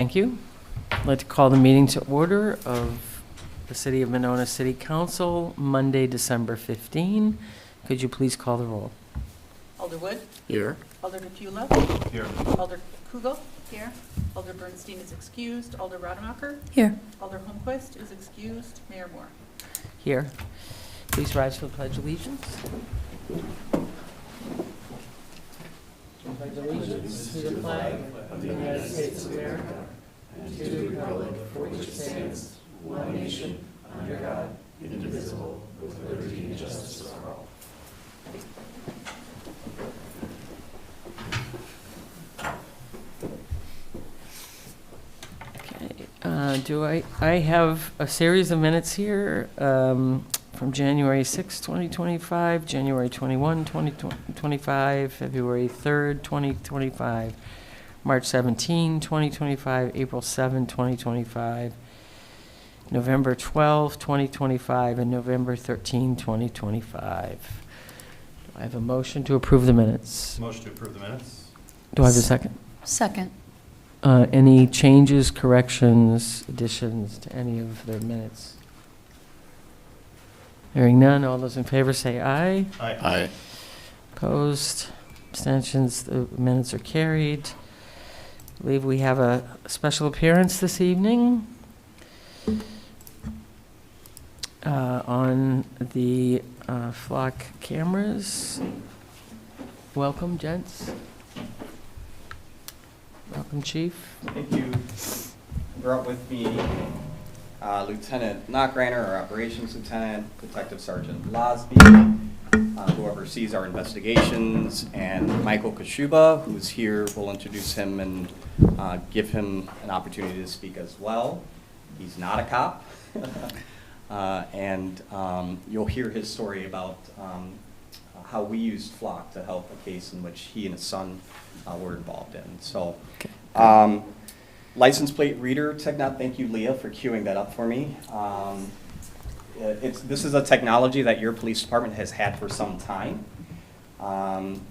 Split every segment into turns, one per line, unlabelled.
Thank you. I'd like to call the meeting to order of the City of Monona City Council, Monday, December 15. Could you please call the roll?
Alder Wood.
Here.
Alder DeFula.
Here.
Alder Kugel. Here. Alder Bernstein is excused. Alder Rademacher.
Here.
Alder Holmquist is excused. Mayor Moore.
Here. Please rise for the Pledge of Allegiance. Pledge allegiance to the flag of the United States of America and to the republic for which it stands, one nation, under God, indivisible, with liberty and justice for all. Okay. I have a series of minutes here from January 6, 2025, January 21, 2025, February 3rd, 2025, March 17, 2025, April 7, 2025, November 12, 2025, and November 13, 2025. Do I have a motion to approve the minutes?
Motion to approve the minutes.
Do I have a second?
Second.
Any changes, corrections, additions to any of the minutes? Hearing none, all those in favor say aye.
Aye.
Opposed, abstentions, the minutes are carried. I believe we have a special appearance this evening on the flock cameras. Welcome, gents. Welcome, Chief.
Thank you. Brought with me Lieutenant Knockreiner, our Operations Lieutenant, Detective Sergeant Losby, who oversees our investigations, and Michael Kashuba, who's here. We'll introduce him and give him an opportunity to speak as well. He's not a cop. And you'll hear his story about how we used Flock to help a case in which he and his son were involved in. So, license plate reader technology. Thank you, Leah, for queuing that up for me. This is a technology that your police department has had for some time.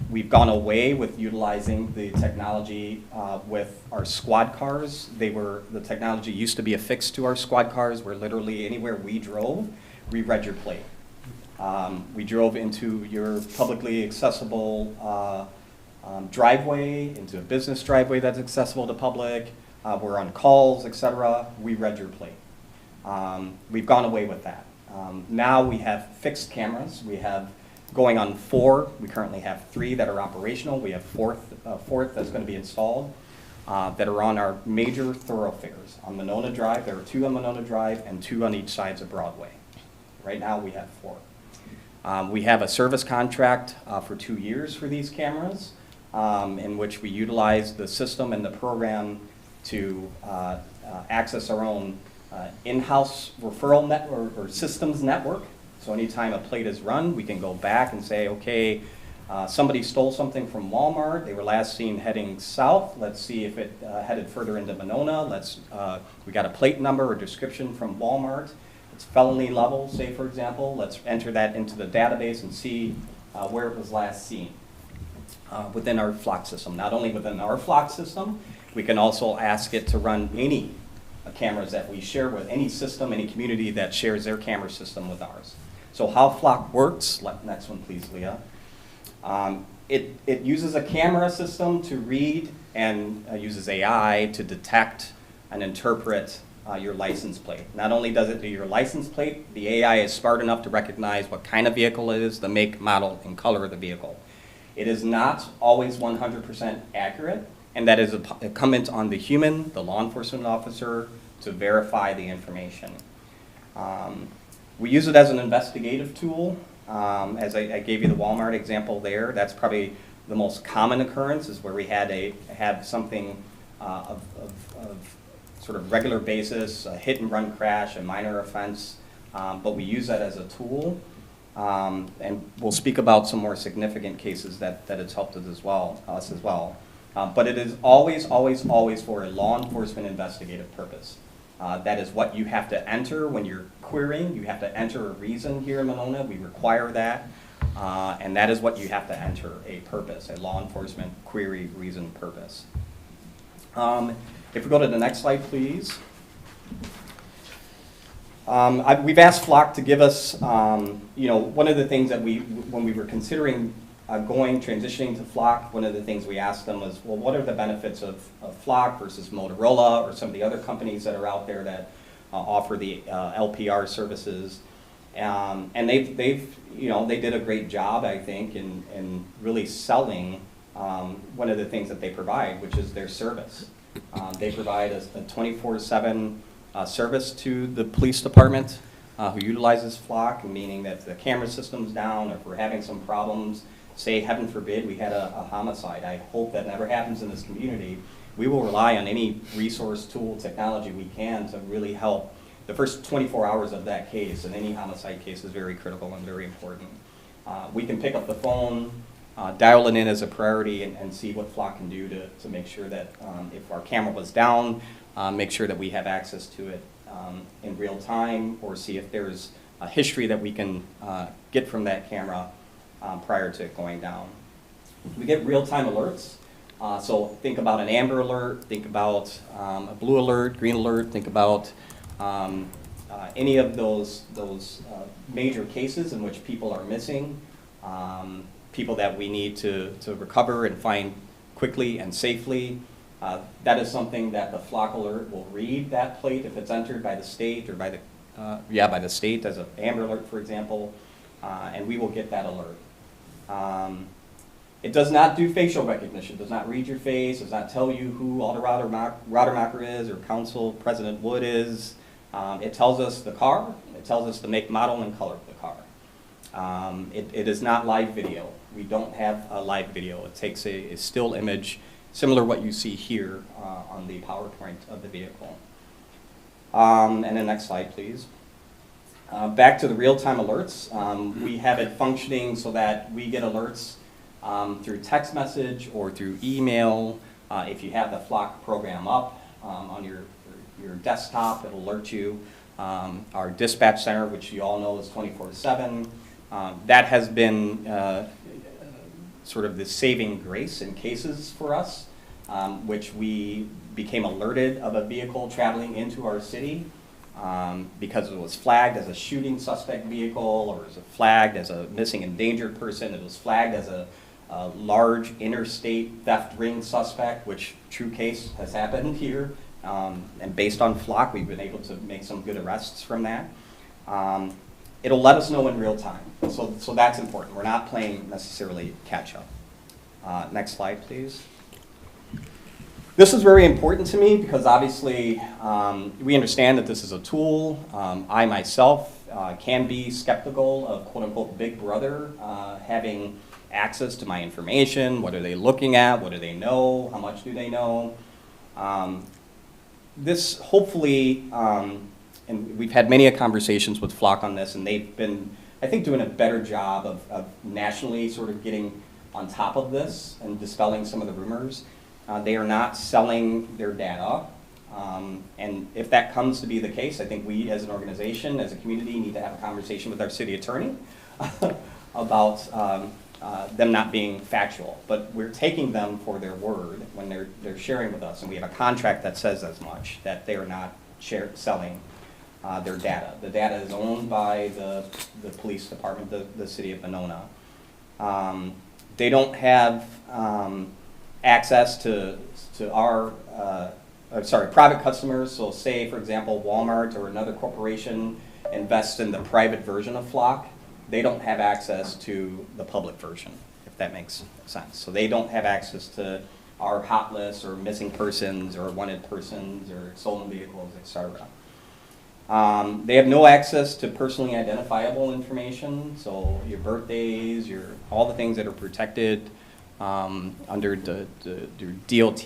We've gone away with utilizing the technology with our squad cars. The technology used to be affixed to our squad cars, where literally anywhere we drove, we read your plate. We drove into your publicly accessible driveway, into a business driveway that's accessible to public. We're on calls, etc. We read your plate. We've gone away with that. Now we have fixed cameras. We have going on 4. We currently have 3 that are operational. We have fourth that's going to be installed that are on our major thoroughfares. On Monona Drive, there are 2 on Monona Drive and 2 on each sides of Broadway. Right now we have 4. We have a service contract for 2 years for these cameras, in which we utilize the system and the program to access our own in-house referral network or systems network. So anytime a plate is run, we can go back and say, okay, somebody stole something from Walmart. They were last seen heading south. Let's see if it headed further into Monona. We got a plate number or description from Walmart. It's felony level, say for example. Let's enter that into the database and see where it was last seen within our Flock system. Not only within our Flock system, we can also ask it to run any cameras that we share with any system, any community that shares their camera system with ours. So how Flock works, next one please, Leah. It uses a camera system to read and uses AI to detect and interpret your license plate. Not only does it do your license plate, the AI is smart enough to recognize what kind of vehicle it is, the make, model, and color of the vehicle. It is not always 100% accurate, and that is incumbent on the human, the law enforcement officer, to verify the information. We use it as an investigative tool. As I gave you the Walmart example there, that's probably the most common occurrence, is where we had something of sort of regular basis, a hit and run crash, a minor offense, but we use that as a tool. And we'll speak about some more significant cases that it's helped us as well. But it is always, always, always for a law enforcement investigative purpose. That is what you have to enter when you're querying. You have to enter a reason here in Monona. We require that. And that is what you have to enter, a purpose, a law enforcement query reason purpose. If we go to the next slide, please. We've asked Flock to give us, one of the things that when we were considering transitioning to Flock, one of the things we asked them was, well, what are the benefits of Flock versus Motorola or some of the other companies that are out there that offer the LPR services? And they did a great job, I think, in really selling one of the things that they provide, which is their service. They provide a 24/7 service to the police department who utilizes Flock, meaning that if the camera system's down, or if we're having some problems, say, heaven forbid, we had a homicide. I hope that never happens in this community. We will rely on any resource, tool, technology we can to really help. The first 24 hours of that case, and any homicide case, is very critical and very important. We can pick up the phone, dial it in as a priority, and see what Flock can do to make sure that if our camera was down, make sure that we have access to it in real time, or see if there's a history that we can get from that camera prior to it going down. We get real-time alerts. So think about an amber alert, think about a blue alert, green alert, think about any of those major cases in which people are missing, people that we need to recover and find quickly and safely. That is something that the Flock alert will read that plate if it's entered by the state, or by the state as an amber alert, for example, and we will get that alert. It does not do facial recognition, does not read your face, does not tell you who Alder Rademacher is or Council President Wood is. It tells us the car, it tells us the make, model, and color of the car. It is not live video. We don't have a live video. It takes a still image, similar to what you see here on the PowerPoint of the vehicle. And the next slide, please. Back to the real-time alerts. We have it functioning so that we get alerts through text message or through email. If you have the Flock program up on your desktop, it'll alert you. Our dispatch center, which you all know is 24/7, that has been sort of the saving grace in cases for us, which we became alerted of a vehicle traveling into our city because it was flagged as a shooting suspect vehicle, or was flagged as a missing endangered person. It was flagged as a large interstate theft ring suspect, which true case has happened here. And based on Flock, we've been able to make some good arrests from that. It'll let us know in real time, so that's important. We're not playing necessarily catch up. Next slide, please. This is very important to me because obviously we understand that this is a tool. I myself can be skeptical of quote unquote Big Brother having access to my information. What are they looking at? What do they know? How much do they know? This hopefully, and we've had many conversations with Flock on this, and they've been, I think, doing a better job of nationally sort of getting on top of this and dispelling some of the rumors. They are not selling their data, and if that comes to be the case, I think we as an organization, as a community, need to have a conversation with our city attorney about them not being factual. But we're taking them for their word when they're sharing with us, and we have a contract that says as much, that they are not selling their data. The data is owned by the police department, the city of Monona. They don't have access to our private customers. So say, for example, Walmart or another corporation invests in the private version of Flock. They don't have access to the public version, if that makes sense. So they don't have access to our hot lists or missing persons or wanted persons or stolen vehicles, etc. They have no access to personally identifiable information, so your birthdays, all the things that are protected under the DOT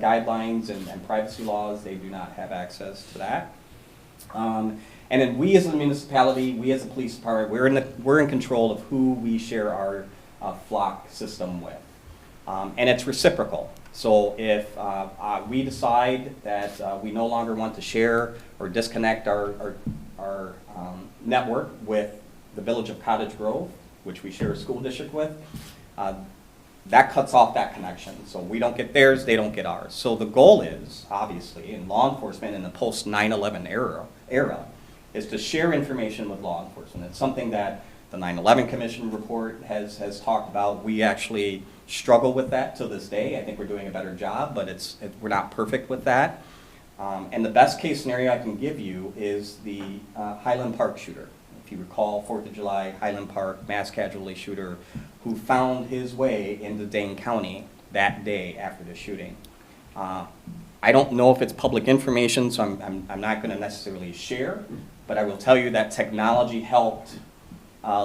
guidelines and privacy laws. They do not have access to that. And then we as a municipality, we as a police department, we're in control of who we share our Flock system with. And it's reciprocal. So if we decide that we no longer want to share or disconnect our network with the Village of Cottage Grove, which we share a school district with, that cuts off that connection. So we don't get theirs, they don't get ours. So the goal is, obviously, in law enforcement in the post 9/11 era, is to share information with law enforcement. It's something that the 9/11 Commission report has talked about. We actually struggle with that to this day. I think we're doing a better job, but we're not perfect with that. And the best case scenario I can give you is the Highland Park shooter. If you recall, 4th of July, Highland Park mass casualty shooter who found his way into Dane County that day after the shooting. I don't know if it's public information, so I'm not going to necessarily share, but I will tell you that technology helped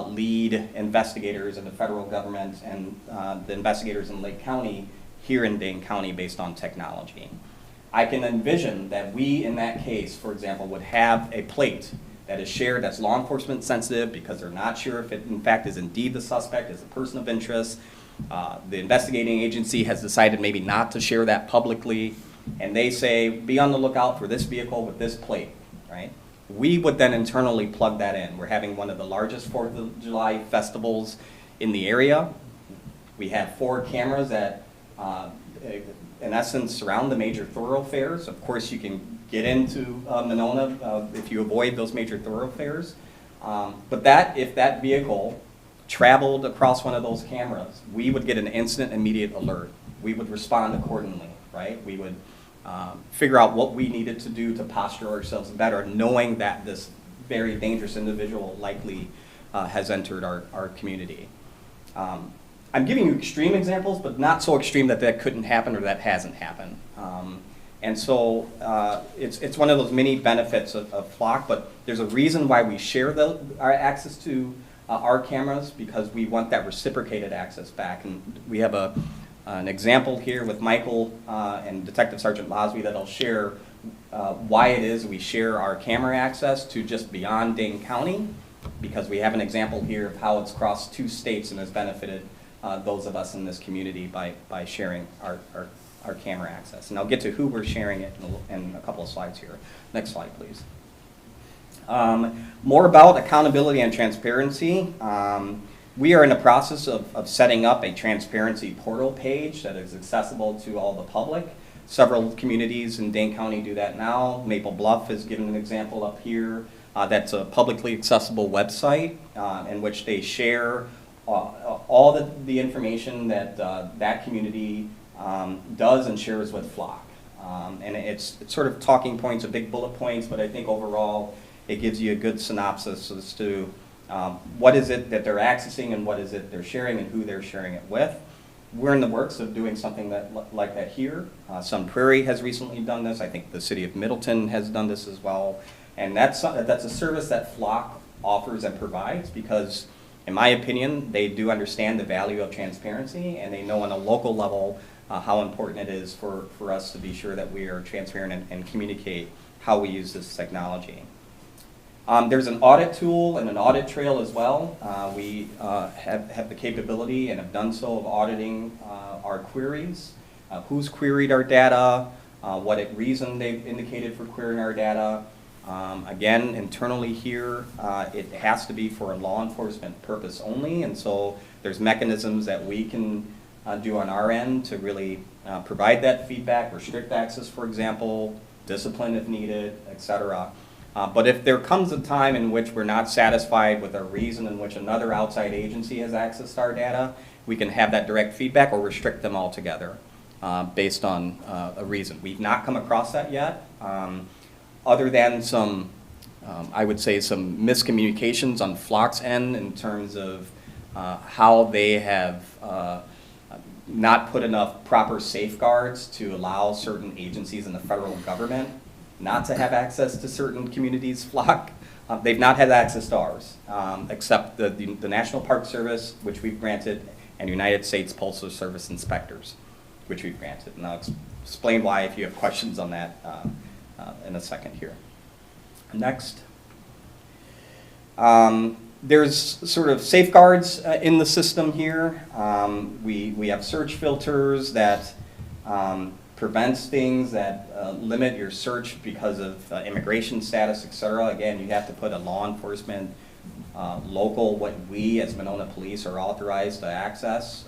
lead investigators in the federal government and the investigators in Lake County here in Dane County based on technology. I can envision that we, in that case, for example, would have a plate that is shared that's law enforcement sensitive because they're not sure if it in fact is indeed the suspect, is a person of interest. The investigating agency has decided maybe not to share that publicly, and they say, be on the lookout for this vehicle with this plate, right? We would then internally plug that in. We're having one of the largest 4th of July festivals in the area. We have 4 cameras that, in essence, surround the major thoroughfares. Of course, you can get into Monona if you avoid those major thoroughfares. But if that vehicle traveled across one of those cameras, we would get an instant, immediate alert. We would respond accordingly, right? We would figure out what we needed to do to posture ourselves better, knowing that this very dangerous individual likely has entered our community. I'm giving you extreme examples, but not so extreme that that couldn't happen or that hasn't happened. And so it's one of those many benefits of Flock, but there's a reason why we share our access to our cameras, because we want that reciprocated access back. And we have an example here with Michael and Detective Sergeant Losby that I'll share why it is we share our camera access to just beyond Dane County, because we have an example here of how it's crossed 2 states and has benefited those of us in this community by sharing our camera access. And I'll get to who we're sharing it in a couple of slides here. Next slide, please. More about accountability and transparency. We are in the process of setting up a transparency portal page that is accessible to all the public. Several communities in Dane County do that now. Maple Bluff is given an example up here. That's a publicly accessible website in which they share all the information that that community does and shares with Flock. And it's sort of talking points, big bullet points, but I think overall it gives you a good synopsis as to what is it that they're accessing and what is it they're sharing and who they're sharing it with. We're in the works of doing something like that here. Sun Prairie has recently done this. I think the city of Middleton has done this as well. And that's a service that Flock offers and provides because, in my opinion, they do understand the value of transparency, and they know on a local level how important it is for us to be sure that we are transparent and communicate how we use this technology. There's an audit tool and an audit trail as well. We have the capability and have done so of auditing our queries, who's queried our data, what reason they've indicated for querying our data. Again, internally here, it has to be for a law enforcement purpose only, and so there's mechanisms that we can do on our end to really provide that feedback, restrict access, for example, discipline if needed, etc. But if there comes a time in which we're not satisfied with a reason in which another outside agency has accessed our data, we can have that direct feedback or restrict them altogether based on a reason. We've not come across that yet, other than some, I would say, some miscommunications on Flock's end in terms of how they have not put enough proper safeguards to allow certain agencies in the federal government not to have access to certain communities' Flock. They've not had access to ours, except the National Park Service, which we've granted, and United States Postal Service inspectors, which we've granted. And I'll explain why if you have questions on that in a second here. Next. There's sort of safeguards in the system here. We have search filters that prevents things that limit your search because of immigration status, etc. Again, you have to put a law enforcement local, what we as Monona Police are authorized to access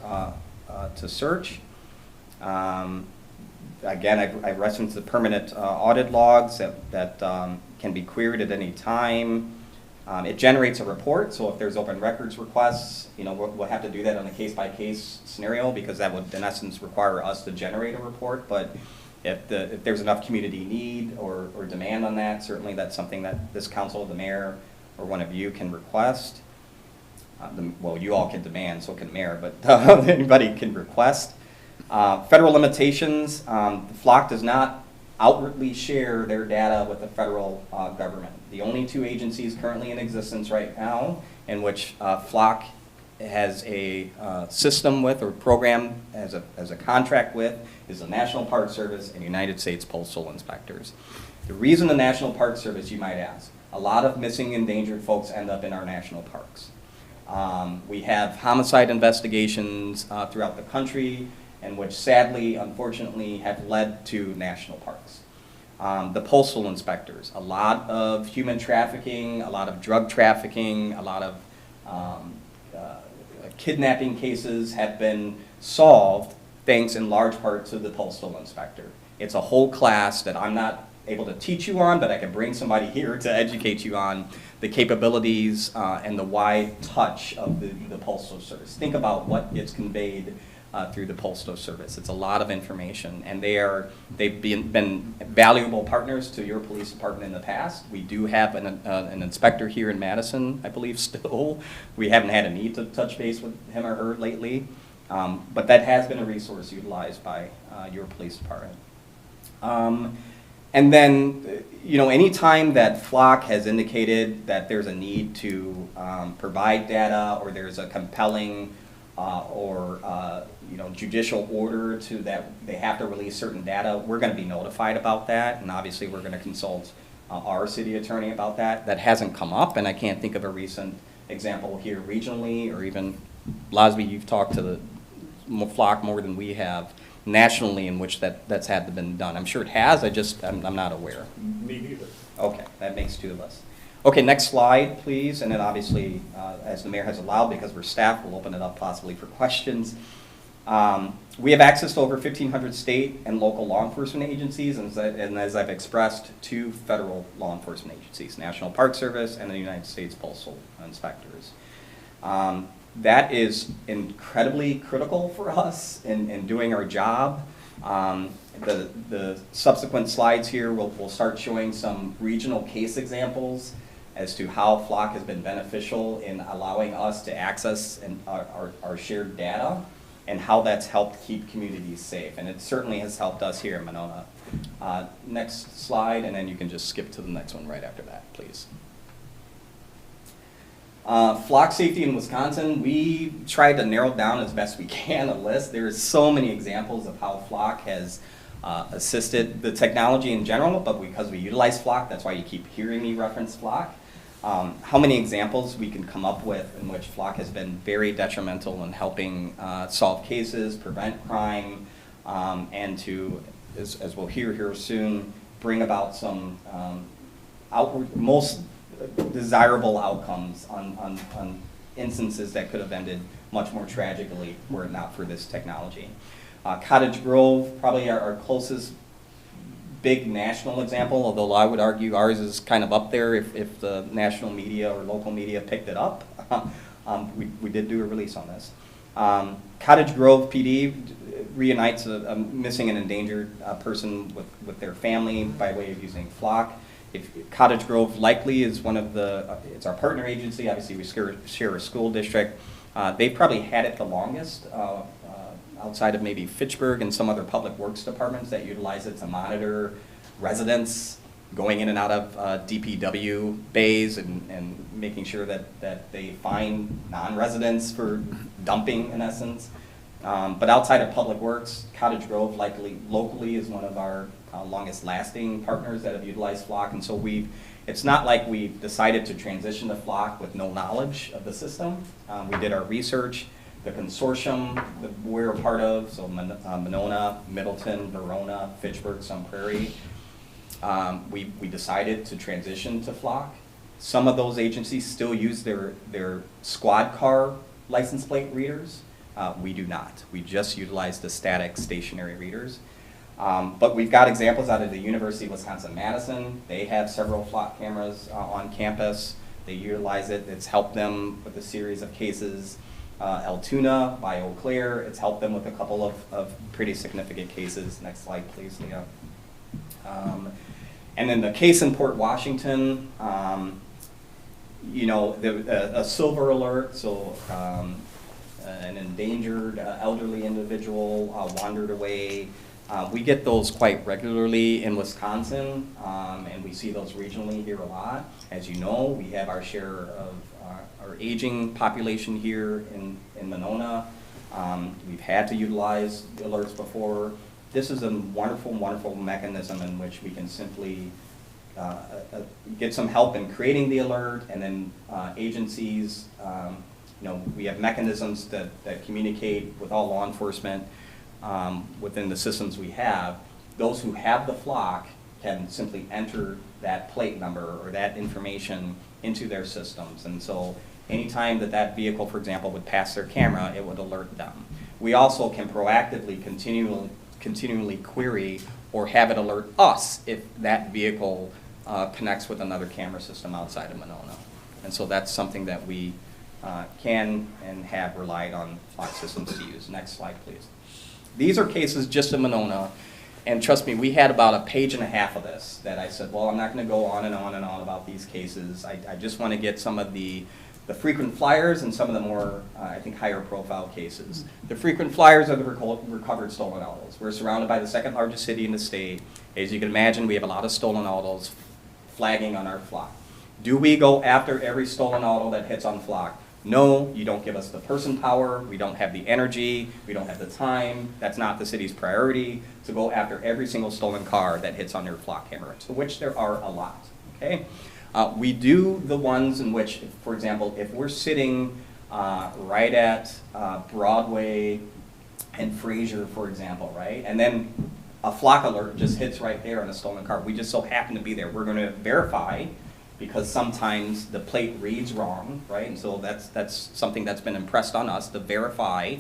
to search. Again, I referenced the permanent audit logs that can be queried at any time. It generates a report, so if there's open records requests, we'll have to do that on a case-by-case scenario, because that would, in essence, require us to generate a report. But if there's enough community need or demand on that, certainly that's something that this council, the mayor, or one of you can request. Well, you all can demand, so can mayor, but anybody can request. Federal limitations, FLOC does not outwardly share their data with the federal government. The only two agencies currently in existence right now in which FLOC has a system with, or program as a contract with, is the National Park Service and United States Postal Inspectors. The reason the National Park Service, you might ask, a lot of missing endangered folks end up in our national parks. We have homicide investigations throughout the country, and which sadly, unfortunately, have led to national parks. The postal inspectors, a lot of human trafficking, a lot of drug trafficking, a lot of kidnapping cases have been solved thanks in large part to the postal inspector. It's a whole class that I'm not able to teach you on, but I can bring somebody here to educate you on the capabilities and the wide touch of the Postal Service. Think about what gets conveyed through the Postal Service. It's a lot of information, and they've been valuable partners to your police department in the past. We do have an inspector here in Madison, I believe, still. We haven't had a need to touch base with him or her lately, but that has been a resource utilized by your police department. And then, any time that FLOC has indicated that there's a need to provide data, or there's a compelling judicial order to that they have to release certain data, we're going to be notified about that, and obviously we're going to consult our city attorney about that. That hasn't come up, and I can't think of a recent example here regionally, or even, Lasby, you've talked to the FLOC more than we have nationally, in which that's had to been done. I'm sure it has, I'm not aware.
Me neither.
Okay, that makes two of us. Okay, next slide, please. And then obviously, as the mayor has allowed, because we're staff, we'll open it up possibly for questions. We have access to over 1,500 state and local law enforcement agencies, and as I've expressed, 2 federal law enforcement agencies, National Park Service and the United States Postal Inspectors. That is incredibly critical for us in doing our job. The subsequent slides here will start showing some regional case examples as to how FLOC has been beneficial in allowing us to access our shared data, and how that's helped keep communities safe. And it certainly has helped us here in Monona. Next slide, and then you can just skip to the next one right after that, please. FLOC safety in Wisconsin, we tried to narrow down as best we can a list. There's so many examples of how FLOC has assisted the technology in general, but because we utilize FLOC, that's why you keep hearing me reference FLOC. How many examples we can come up with in which FLOC has been very detrimental in helping solve cases, prevent crime, and to, as we'll hear here soon, bring about some most desirable outcomes on instances that could have ended much more tragically were it not for this technology. Cottage Grove, probably our closest big national example, although I would argue ours is kind of up there if the national media or local media picked it up. We did do a release on this. Cottage Grove PD reunites a missing and endangered person with their family by way of using FLOC. Cottage Grove likely is one of it's our partner agency. Obviously, we share a school district. They've probably had it the longest, outside of maybe Fitchburg and some other public works departments that utilize it to monitor residents going in and out of DPW bays and making sure that they find non-residents for dumping, in essence. But outside of public works, Cottage Grove likely locally is one of our longest lasting partners that have utilized FLOC, and so it's not like we decided to transition to FLOC with no knowledge of the system. We did our research. The consortium that we're a part of, so Monona, Middleton, Verona, Fitchburg, Sun Prairie, we decided to transition to FLOC. Some of those agencies still use their squad car license plate readers. We do not. We just utilize the static stationary readers. But we've got examples out of the University of Wisconsin-Madison. They have several flock cameras on campus. They utilize it. It's helped them with a series of cases. Altoona by Eau Claire, it's helped them with a couple of pretty significant cases. Next slide, please, Leah. And then the case in Port Washington, you know, a silver alert, so an endangered elderly individual wandered away. We get those quite regularly in Wisconsin, and we see those regionally here a lot. As you know, we have our share of our aging population here in Monona. We've had to utilize alerts before. This is a wonderful, wonderful mechanism in which we can simply get some help in creating the alert, and then agencies, you know, we have mechanisms that communicate with all law enforcement within the systems we have. Those who have the flock can simply enter that plate number or that information into their systems. And so anytime that vehicle, for example, would pass their camera, it would alert them. We also can proactively continually query or have it alert us if that vehicle connects with another camera system outside of Monona. And so that's something that we can and have relied on flock systems to use. Next slide, please. These are cases just in Monona, and trust me, we had about a page and a half of this that I said, well, I'm not going to go on and on and on about these cases. I just want to get some of the frequent flyers and some of the more, I think, higher profile cases. The frequent flyers are the recovered stolen autos. We're surrounded by the second largest city in the state. As you can imagine, we have a lot of stolen autos flagging on our flock. Do we go after every stolen auto that hits on flock? No, you don't give us the person power, we don't have the energy, we don't have the time, that's not the city's priority to go after every single stolen car that hits on your flock camera, to which there are a lot, okay? We do the ones in which, for example, if we're sitting right at Broadway and Fraser, for example, right? And then a flock alert just hits right there on a stolen car. We just so happen to be there. We're going to verify, because sometimes the plate reads wrong, right? And so that's something that's been impressed on us, to verify,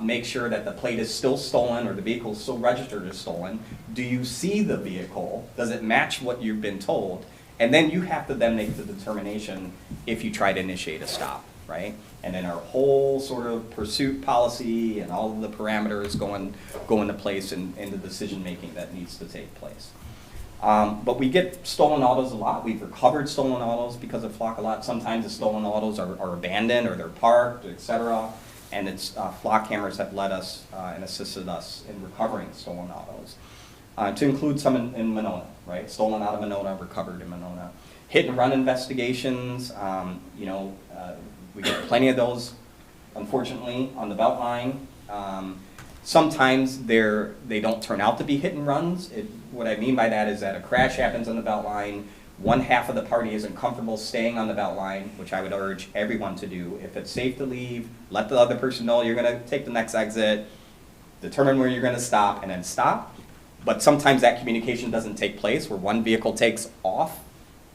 make sure that the plate is still stolen or the vehicle is still registered as stolen. Do you see the vehicle? Does it match what you've been told? And then you have to then make the determination if you try to initiate a stop, right? And then our whole sort of pursuit policy and all of the parameters go into place in the decision-making that needs to take place. But we get stolen autos a lot. We've recovered stolen autos because of flock a lot. Sometimes the stolen autos are abandoned or they're parked, et cetera. And it's flock cameras have led us and assisted us in recovering stolen autos. To include some in Monona, right? Stolen out of Monona, recovered in Monona. Hit and run investigations, you know, we get plenty of those, unfortunately, on the Beltline. Sometimes they don't turn out to be hit and runs. What I mean by that is that a crash happens on the Beltline, one half of the party isn't comfortable staying on the Beltline, which I would urge everyone to do. If it's safe to leave, let the other person know you're going to take the next exit, determine where you're going to stop, and then stop. But sometimes that communication doesn't take place, where one vehicle takes off,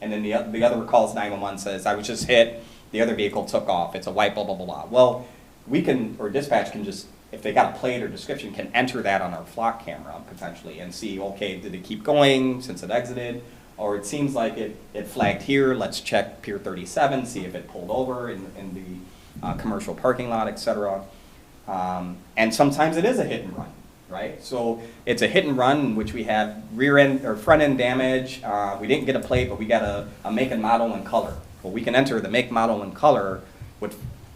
and then the other calls 911, says, I was just hit, the other vehicle took off, it's a white blah, blah, blah, blah. Well, we can, or dispatch can just, if they got a plate or description, can enter that on our flock camera, potentially, and see, okay, did it keep going since it exited? Or it seems like it flagged here, let's check Pier 37, see if it pulled over in the commercial parking lot, et cetera. And sometimes it is a hit and run. Right? So it's a hit and run in which we have rear end or front end damage. We didn't get a plate, but we got a make and model and color. Well, we can enter the make, model, and color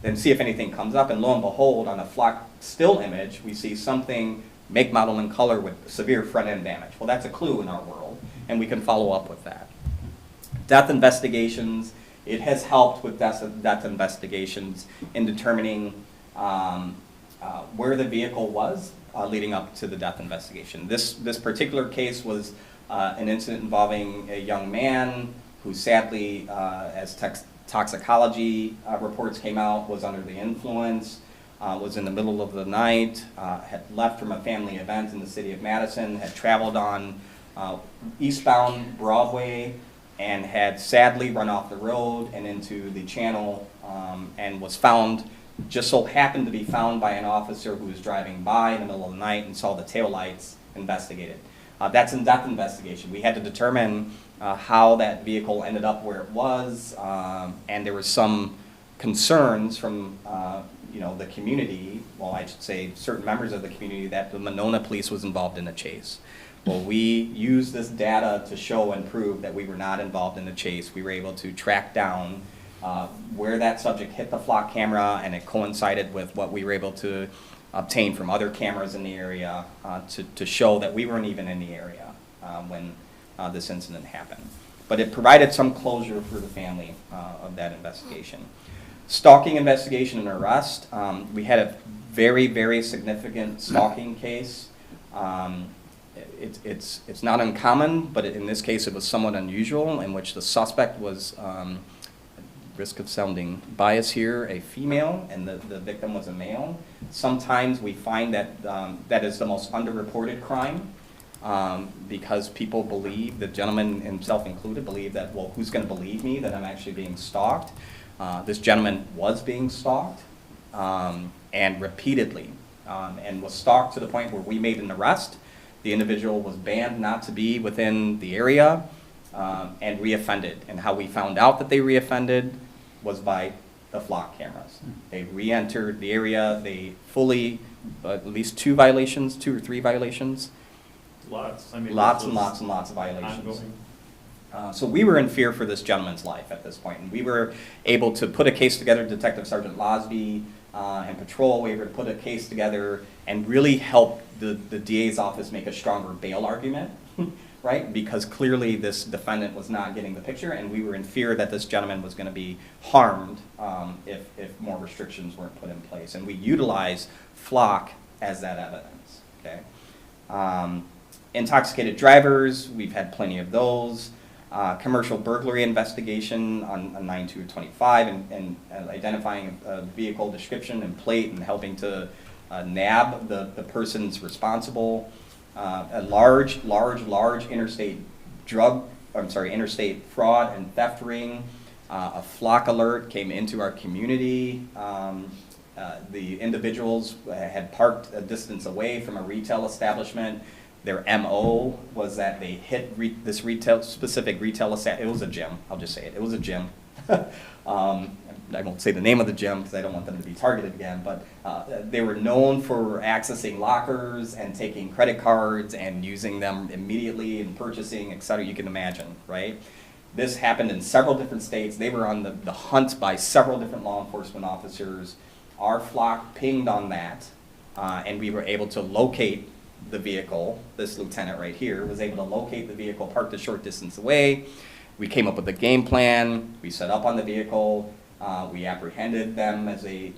and see if anything comes up. And lo and behold, on a flock still image, we see something make, model, and color with severe front end damage. Well, that's a clue in our world, and we can follow up with that. Death investigations. It has helped with death investigations in determining where the vehicle was leading up to the death investigation. This particular case was an incident involving a young man who sadly, as toxicology reports came out, was under the influence, was in the middle of the night, had left from a family event in the city of Madison, had traveled on eastbound Broadway, and had sadly run off the road and into the channel, and was found just so happened to be found by an officer who was driving by in the middle of the night and saw the taillights, investigated. That's in-depth investigation. We had to determine how that vehicle ended up where it was, and there were some concerns from the community, well, I should say certain members of the community, that the Monona Police was involved in a chase. Well, we used this data to show and prove that we were not involved in the chase. We were able to track down where that subject hit the flock camera, and it coincided with what we were able to obtain from other cameras in the area to show that we weren't even in the area when this incident happened. But it provided some closure for the family of that investigation. Stalking investigation and arrest. We had a very, very significant stalking case. It's not uncommon, but in this case it was somewhat unusual, in which the suspect was, risk of sounding biased here, a female, and the victim was a male. Sometimes we find that that is the most underreported crime because people believe, the gentleman himself included, believe that, well, who's going to believe me that I'm actually being stalked? This gentleman was being stalked and repeatedly, and was stalked to the point where we made an arrest. The individual was banned not to be within the area and reoffended. And how we found out that they reoffended was by the flock cameras. They re-entered the area. They fully, at least 2 or 3 violations.
Lots. I mean,
Lots and lots and lots of violations.
Ongoing.
So we were in fear for this gentleman's life at this point, and we were able to put a case together. Detective Sergeant Losby and patrol, we were able to put a case together and really help the DA's office make a stronger bail argument, right? Because clearly this defendant was not getting the picture, and we were in fear that this gentleman was going to be harmed if more restrictions weren't put in place. And we utilized flock as that evidence, okay? Intoxicated drivers, we've had plenty of those. Commercial burglary investigation on 9/2/25 and identifying a vehicle description and plate and helping to nab the persons responsible. A large interstate fraud and theft ring. A flock alert came into our community. The individuals had parked a distance away from a retail establishment. Their MO was that they hit this specific retail establishment. It was a gym, I'll just say it. It was a gym. I won't say the name of the gym because I don't want them to be targeted again, but they were known for accessing lockers and taking credit cards and using them immediately and purchasing, et cetera. You can imagine, right? This happened in several different states. They were on the hunt by several different law enforcement officers. Our flock pinged on that, and we were able to locate the vehicle. This lieutenant right here was able to locate the vehicle parked a short distance away. We came up with a game plan. We set up on the vehicle. We apprehended them as they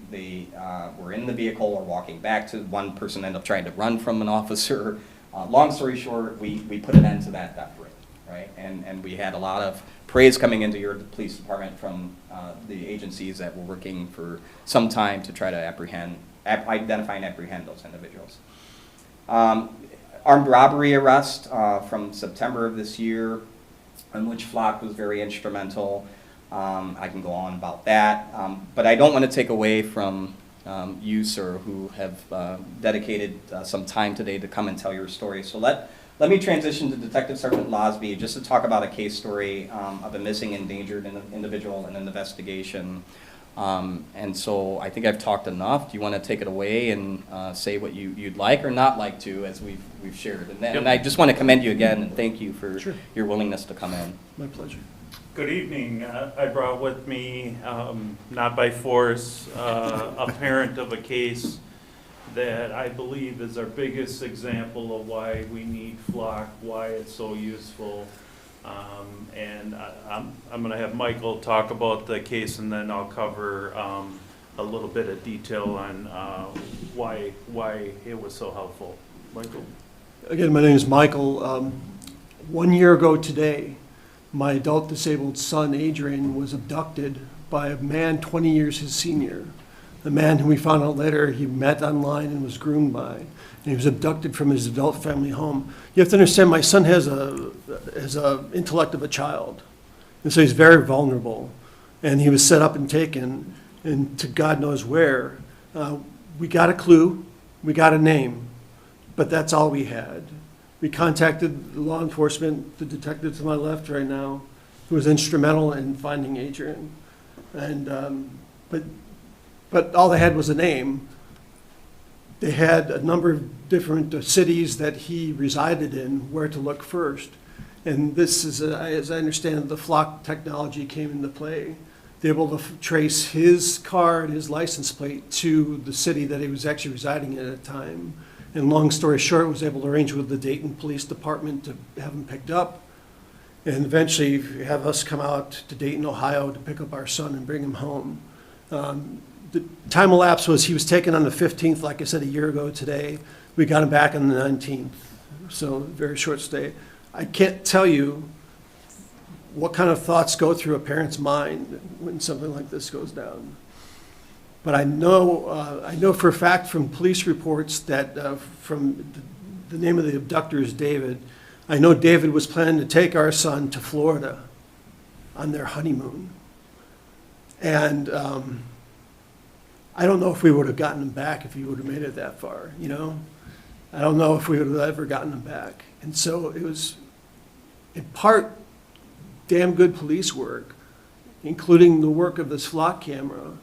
were in the vehicle or walking back to. One person ended up trying to run from an officer. Long story short, we put an end to that theft ring, right? And we had a lot of praise coming into your police department from the agencies that were working for some time to try to identify and apprehend those individuals. Armed robbery arrest from September of this year, in which flock was very instrumental. I can go on about that, but I don't want to take away from you, sir, who have dedicated some time today to come and tell your story. So let me transition to Detective Sergeant Losby just to talk about a case story of a missing endangered individual in an investigation. And so I think I've talked enough. Do you want to take it away and say what you'd like or not like to, as we've shared? And I just want to commend you again and thank you for your willingness to come in.
My pleasure.
Good evening. I brought with me, not by force, a parent of a case that I believe is our biggest example of why we need flock, why it's so useful. And I'm going to have Michael talk about the case, and then I'll cover a little bit of detail on why it was so helpful. Michael?
Again, my name is Michael. 1 year ago today, my adult disabled son, Adrian, was abducted by a man 20 years his senior. The man who we found out later he met online and was groomed by. And he was abducted from his adult family home. You have to understand, my son has a intellect of a child. And so he's very vulnerable. And he was set up and taken. and to God knows where. We got a clue, we got a name, but that's all we had. We contacted law enforcement, the detective to my left right now, who was instrumental in finding Adrian. And, but all they had was a name. They had a number of different cities that he resided in, where to look first. And this is, as I understand it, the Flock technology came into play. They're able to trace his car and his license plate to the city that he was actually residing in at the time. And long story short, was able to arrange with the Dayton Police Department to have him picked up. And eventually have us come out to Dayton, Ohio to pick up our son and bring him home. The time elapsed was he was taken on the 15th, like I said, a year ago today. We got him back on the 19th, so very short stay. I can't tell you what kind of thoughts go through a parent's mind when something like this goes down. But I know for a fact from police reports that from the name of the abductor is David. I know David was planning to take our son to Florida on their honeymoon. And I don't know if we would have gotten him back if he would have made it that far, you know? I don't know if we would have ever gotten him back. And so it was, in part, damn good police work, including the work of this Flock camera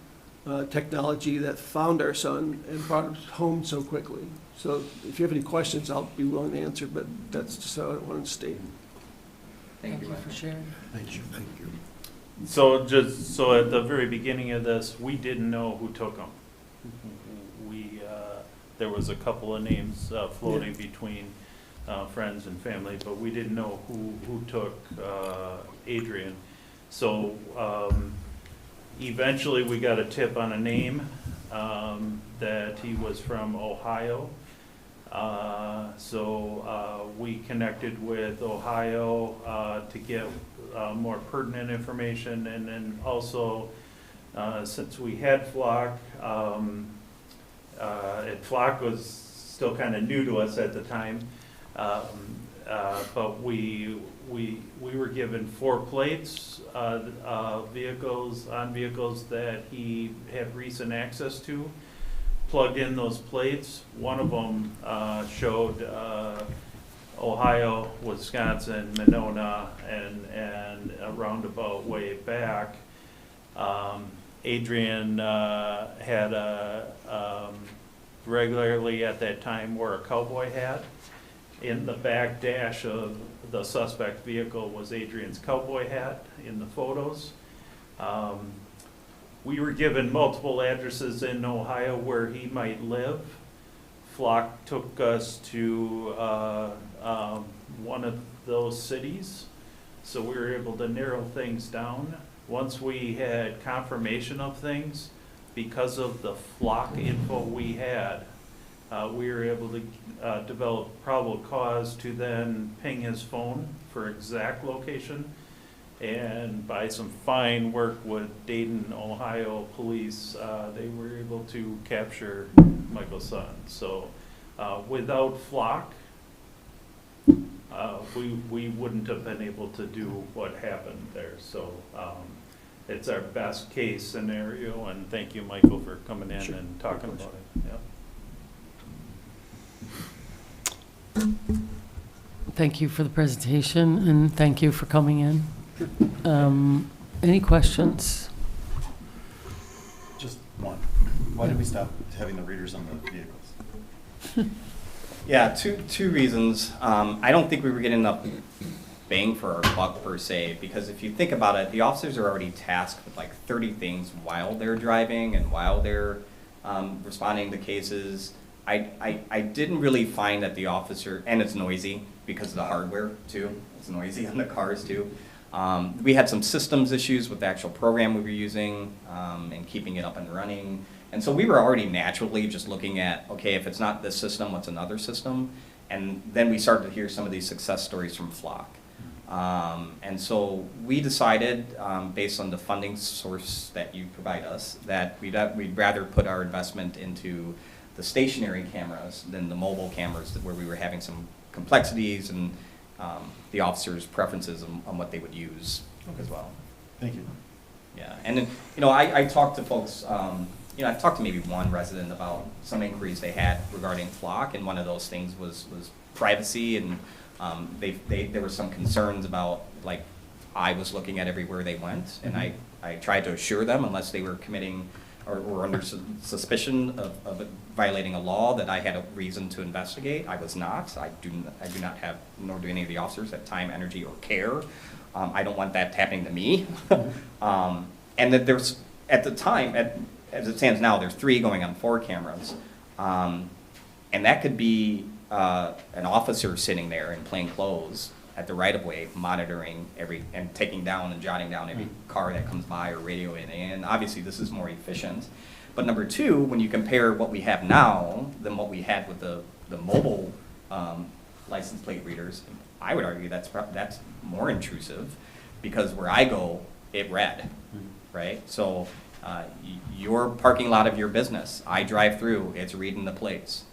technology that found our son and brought him home so quickly. So if you have any questions, I'll be willing to answer, but that's just how I wanted to state.
Thank you for sharing.
Thank you. Thank you.
So at the very beginning of this, we didn't know who took them. There was a couple of names floating between friends and family, but we didn't know who took Adrian. So eventually we got a tip on a name that he was from Ohio. So we connected with Ohio to get more pertinent information, and then also since we had Flock, and Flock was still kind of new to us at the time, but we were given 4 plates, vehicles that he had recent access to. Plugged in those plates. One of them showed Ohio, Wisconsin, Monona, and a roundabout way back. Adrian had regularly at that time wore a cowboy hat. In the back dash of the suspect vehicle was Adrian's cowboy hat in the photos. We were given multiple addresses in Ohio where he might live. Flock took us to one of those cities, so we were able to narrow things down. Once we had confirmation of things, because of the Flock info we had, we were able to develop probable cause to then ping his phone for exact location. And by some fine work with Dayton, Ohio police, they were able to capture Michael's son. So without Flock, we wouldn't have been able to do what happened there. So it's our best case scenario, and thank you, Michael, for coming in and talking about it. Yep.
Thank you for the presentation, and thank you for coming in. Any questions?
Just one. Why did we stop having the readers on the vehicles?
Yeah, two reasons. I don't think we were getting enough bang for our buck per se, because if you think about it, the officers are already tasked with like 30 things while they're driving and while they're responding to cases. I didn't really find that the officer, and it's noisy because of the hardware too. It's noisy on the cars too. We had some systems issues with the actual program we were using and keeping it up and running. And so we were already naturally just looking at, okay, if it's not this system, what's another system? And then we started to hear some of these success stories from Flock. And so we decided, based on the funding source that you provide us, that we'd rather put our investment into the stationary cameras than the mobile cameras where we were having some complexities and the officers' preferences on what they would use as well.
Thank you.
Yeah, and then, you know, I talked to folks, you know, I've talked to maybe one resident about some inquiries they had regarding Flock, and one of those things was privacy, and there were some concerns about, like, I was looking at everywhere they went, and I tried to assure them, unless they were committing or were under suspicion of violating a law, that I had a reason to investigate. I was not. I do not have, nor do any of the officers, have time, energy, or care. I don't want that happening to me. And that there's, at the time, as it stands now, there's 3 going on 4 cameras. And that could be an officer sitting there in plain clothes at the right-of-way, monitoring and taking down and jotting down every car that comes by, or radioing in. Obviously, this is more efficient. But number 2, when you compare what we have now than what we had with the mobile license plate readers, I would argue that's more intrusive, because where I go, it read, right? So your parking lot of your business, I drive through, it's reading the plates.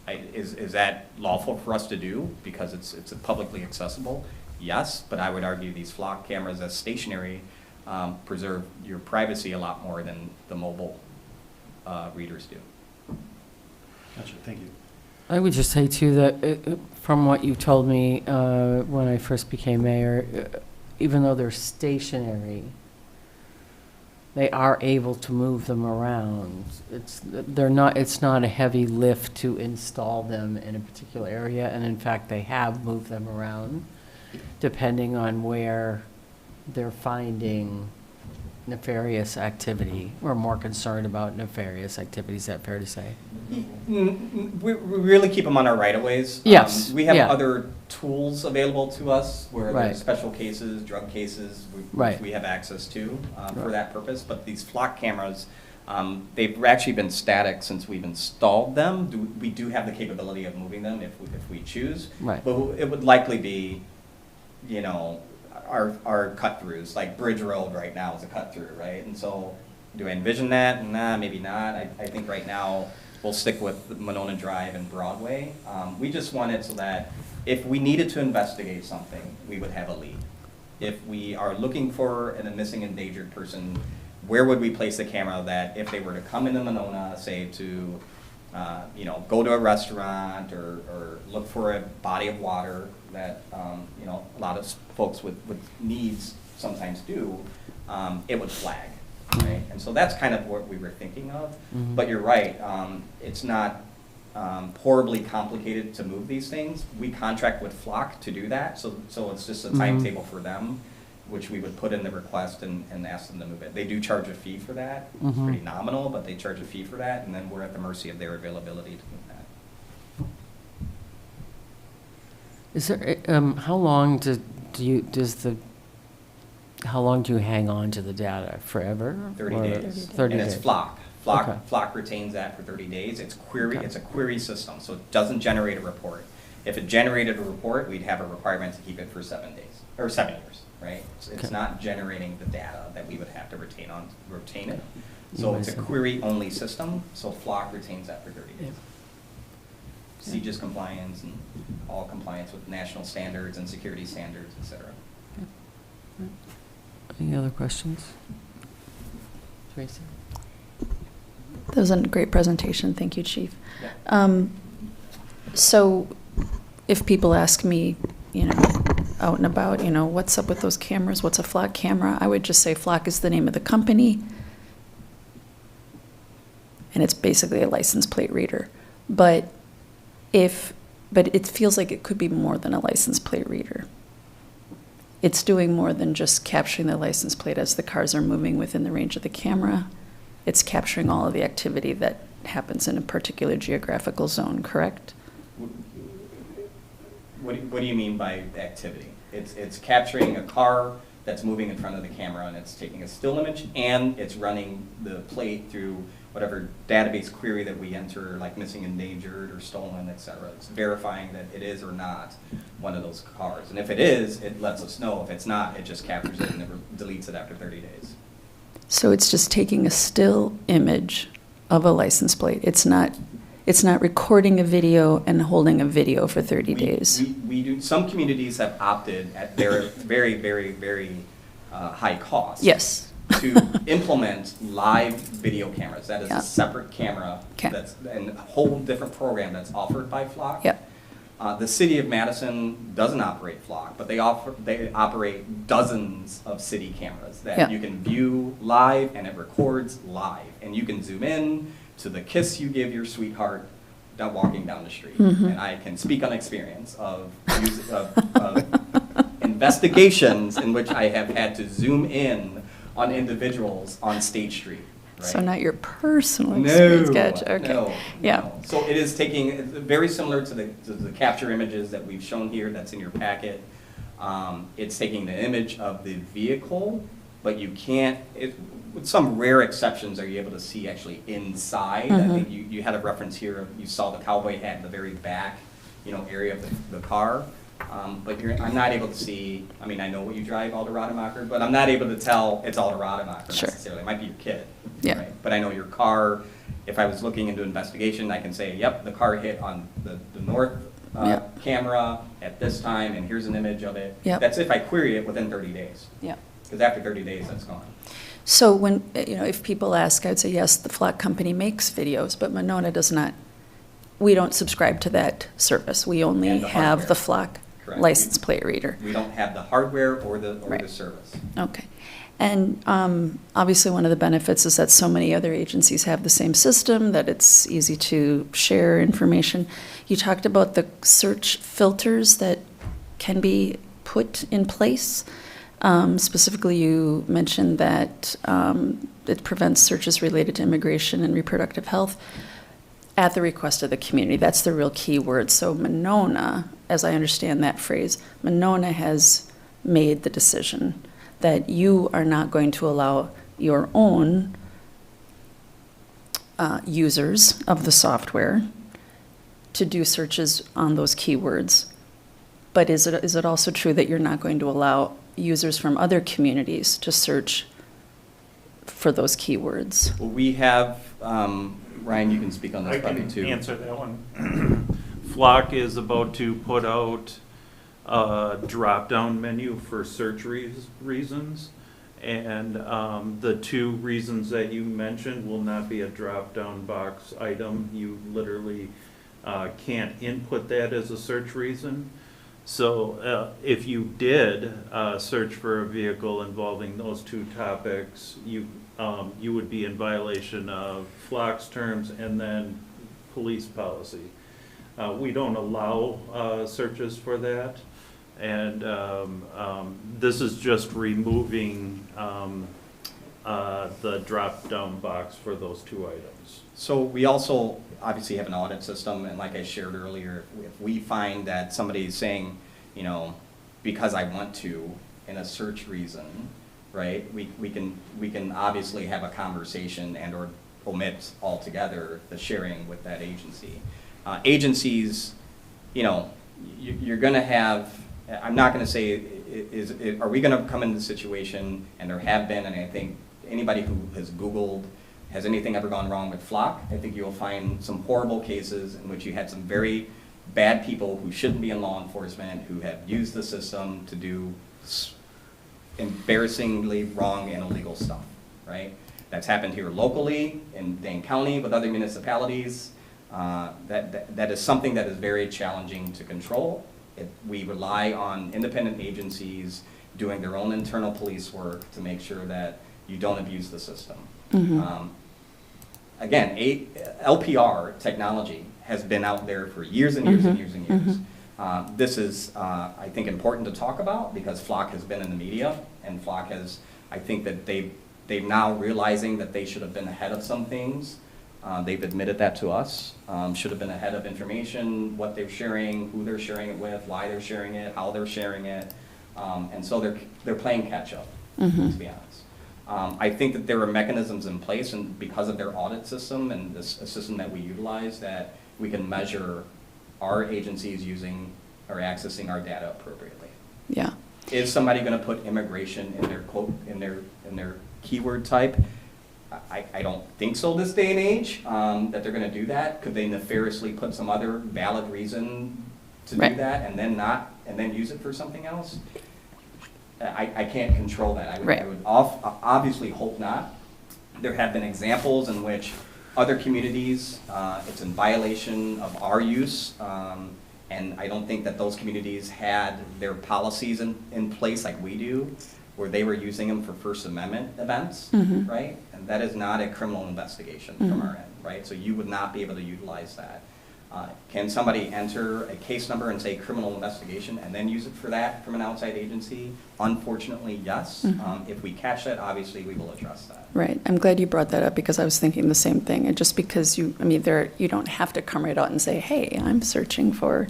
Is that lawful for us to do because it's publicly accessible? Yes, but I would argue these Flock cameras as stationary preserve your privacy a lot more than the mobile readers do.
Gotcha, thank you.
I would just say too that from what you told me when I first became mayor, even though they're stationary, they are able to move them around. It's not a heavy lift to install them in a particular area, and in fact, they have moved them around depending on where they're finding nefarious activity, or more concerned about nefarious activity. Is that fair to say?
We really keep them on our right-of-ways.
Yes,
We have
yeah.
other tools available to us where
Right.
there's special cases, drug cases, which
Right.
we have access to for
Right.
that purpose. But these Flock cameras, they've actually been static since we've installed them. We do have the capability of moving them if we choose.
Right.
But it would likely be, you know, our cut-throughs, like Bridge Road right now is a cut-through, right? And so, do I envision that? Nah, maybe not. I think right now, we'll stick with Monona Drive and Broadway. We just want it so that if we needed to investigate something, we would have a lead. If we are looking for a missing endangered person, where would we place the camera that if they were to come into Monona, say to, you know, go to a restaurant or look for a body of water that, you know, a lot of folks with needs sometimes do, it would flag, right? And so that's kind of what we were thinking of.
Mhm.
But you're right, it's not horribly complicated to move these things. We contract with Flock to do that, so it's just a
Mhm.
timetable for them, which we would put in the request and ask them to move it. They do charge a fee for that. It's
Mhm.
pretty nominal, but they charge a fee for that, and then we're at the mercy of their availability to move that.
Is there, how long how long do you hang on to the data? Forever?
30
Or
days.
30
And
days.
it's Flock.
Okay.
Flock retains that for 30 days. It's
Okay.
a query system, so it doesn't generate a report. If it generated a report, we'd have a requirement to keep it for 7 days, or 7 years, right? It's
Okay.
not generating the data that we would have to retain it.
You
So
might
it's a
say.
query-only system, so Flock retains that for 30 days.
Yeah.
CGIS compliance and all compliance with national standards and security standards, et cetera.
Any other questions? Tracy?
That was a great presentation. Thank you, Chief.
Yeah.
So if people ask me, you know, out and about, you know, what's up with those cameras? What's a Flock camera? I would just say Flock is the name of the company. And it's basically a license plate reader. But it feels like it could be more than a license plate reader. It's doing more than just capturing the license plate as the cars are moving within the range of the camera. It's capturing all of the activity that happens in a particular geographical zone, correct?
What do you mean by activity? It's capturing a car that's moving in front of the camera, and it's taking a still image, and it's running the plate through whatever database query that we enter, like missing, endangered, or stolen, et cetera. It's verifying that it is or not one of those cars. And if it is, it lets us know. If it's not, it just captures it and never deletes it after 30 days.
So it's just taking a still image of a license plate. It's not recording a video and holding a video for 30 days.
We do, some communities have opted, they're very, very, very high cost.
Yes.
To implement live video cameras. That is
Yeah.
a separate camera.
Okay.
That's and a whole different program that's offered by Flock.
Yep.
The city of Madison doesn't operate Flock, but they operate dozens of city cameras that
Yeah.
you can view live, and it records live. And you can zoom in to the kiss you give your sweetheart walking down the street.
Mhm.
And I can speak on experience of investigations in which I have had to zoom in on individuals on State Street. Right?
So not your personal experience.
No,
Gotcha. Okay.
no,
Yeah.
no. So it is taking, it's very similar to the capture images that we've shown here, that's in your packet. It's taking the image of the vehicle, but you can't, with some rare exceptions, are you able to see actually inside? I
Mhm.
think you had a reference here, you saw the cowboy hat in the very back, area of the car. But I'm not able to see, I mean, I know what you drive, Alder Rademacher, but I'm not able to tell it's Alder Rademacher
Sure.
necessarily. It might be your kid.
Yeah.
Right? But I know your car, if I was looking into investigation, I can say, yep, the car hit on the north
Yeah.
camera at this time, and here's an image of it.
Yep.
That's if I query it within 30 days.
Yeah.
Because after 30 days, that's gone.
So when, if people ask, I'd say, yes, the Flock company makes videos, but Monona does not. We don't subscribe to that service. We only
And the
have the
hardware.
Flock
Correct.
license plate reader.
We don't have the hardware or the
Right.
service.
Okay. And obviously, one of the benefits is that so many other agencies have the same system, that it's easy to share information. You talked about the search filters that can be put in place. Specifically, you mentioned that it prevents searches related to immigration and reproductive health at the request of the community. That's the real key word. So Monona, as I understand that phrase, Monona has made the decision that you are not going to allow your own users of the software to do searches on those keywords. But is it also true that you're not going to allow users from other communities to search for those keywords?
Well, we have, Ryan, you can speak on
I
this probably too.
can answer that one. Flock is about to put out a drop-down menu for search reasons. And the two reasons that you mentioned will not be a drop-down box item. You literally can't input that as a search reason. So if you did search for a vehicle involving those two topics, you would be in violation of Flock's terms and then police policy. We don't allow searches for that. And this is just removing the drop-down box for those two items.
So we also obviously have an audit system, and like I shared earlier, if we find that somebody is saying, because I want to, in a search reason, right, we can obviously have a conversation and or omit altogether the sharing with that agency. Agencies, you're going to have, I'm not going to say, are we going to come into the situation, and there have been, and I think anybody who has Googled, has anything ever gone wrong with Flock? I think you'll find some horrible cases in which you had some very bad people who shouldn't be in law enforcement, who have used the system to do embarrassingly wrong and illegal stuff, right? That's happened here locally in Dane County with other municipalities. That is something that is very challenging to control. We rely on independent agencies doing their own internal police work to make sure that you don't abuse the system. Again, LPR technology has been out there for years and years and years and years. This is, I think, important to talk about because Flock has been in the media, and Flock has, I think that they're now realizing that they should have been ahead of some things. They've admitted that to us. Should have been ahead of information, what they're sharing, who they're sharing it with, why they're sharing it, how they're sharing it. And so they're playing catch up, to be honest. I think that there are mechanisms in place, and because of their audit system and this system that we utilize, that we can measure our agencies using or accessing our data appropriately.
Yeah.
Is somebody going to put immigration in their quote in their keyword type? I don't think so this day and age, that they're going to do that. Could they nefariously put some other valid reason to do
Right.
that and then use it for something else? I can't control that. I
Right.
would obviously hope not. There have been examples in which other communities, it's in violation of our use, and I don't think that those communities had their policies in place like we do, where they were using them for First Amendment events,
Mhm.
right? And that is not a criminal investigation from our end, right? So you would not be able to utilize that. Can somebody enter a case number and say criminal investigation and then use it for that from an outside agency? Unfortunately, yes. If we catch that, obviously, we will address that.
Right. I'm glad you brought that up because I was thinking the same thing. And just because you don't have to come right out and say, hey, I'm searching for,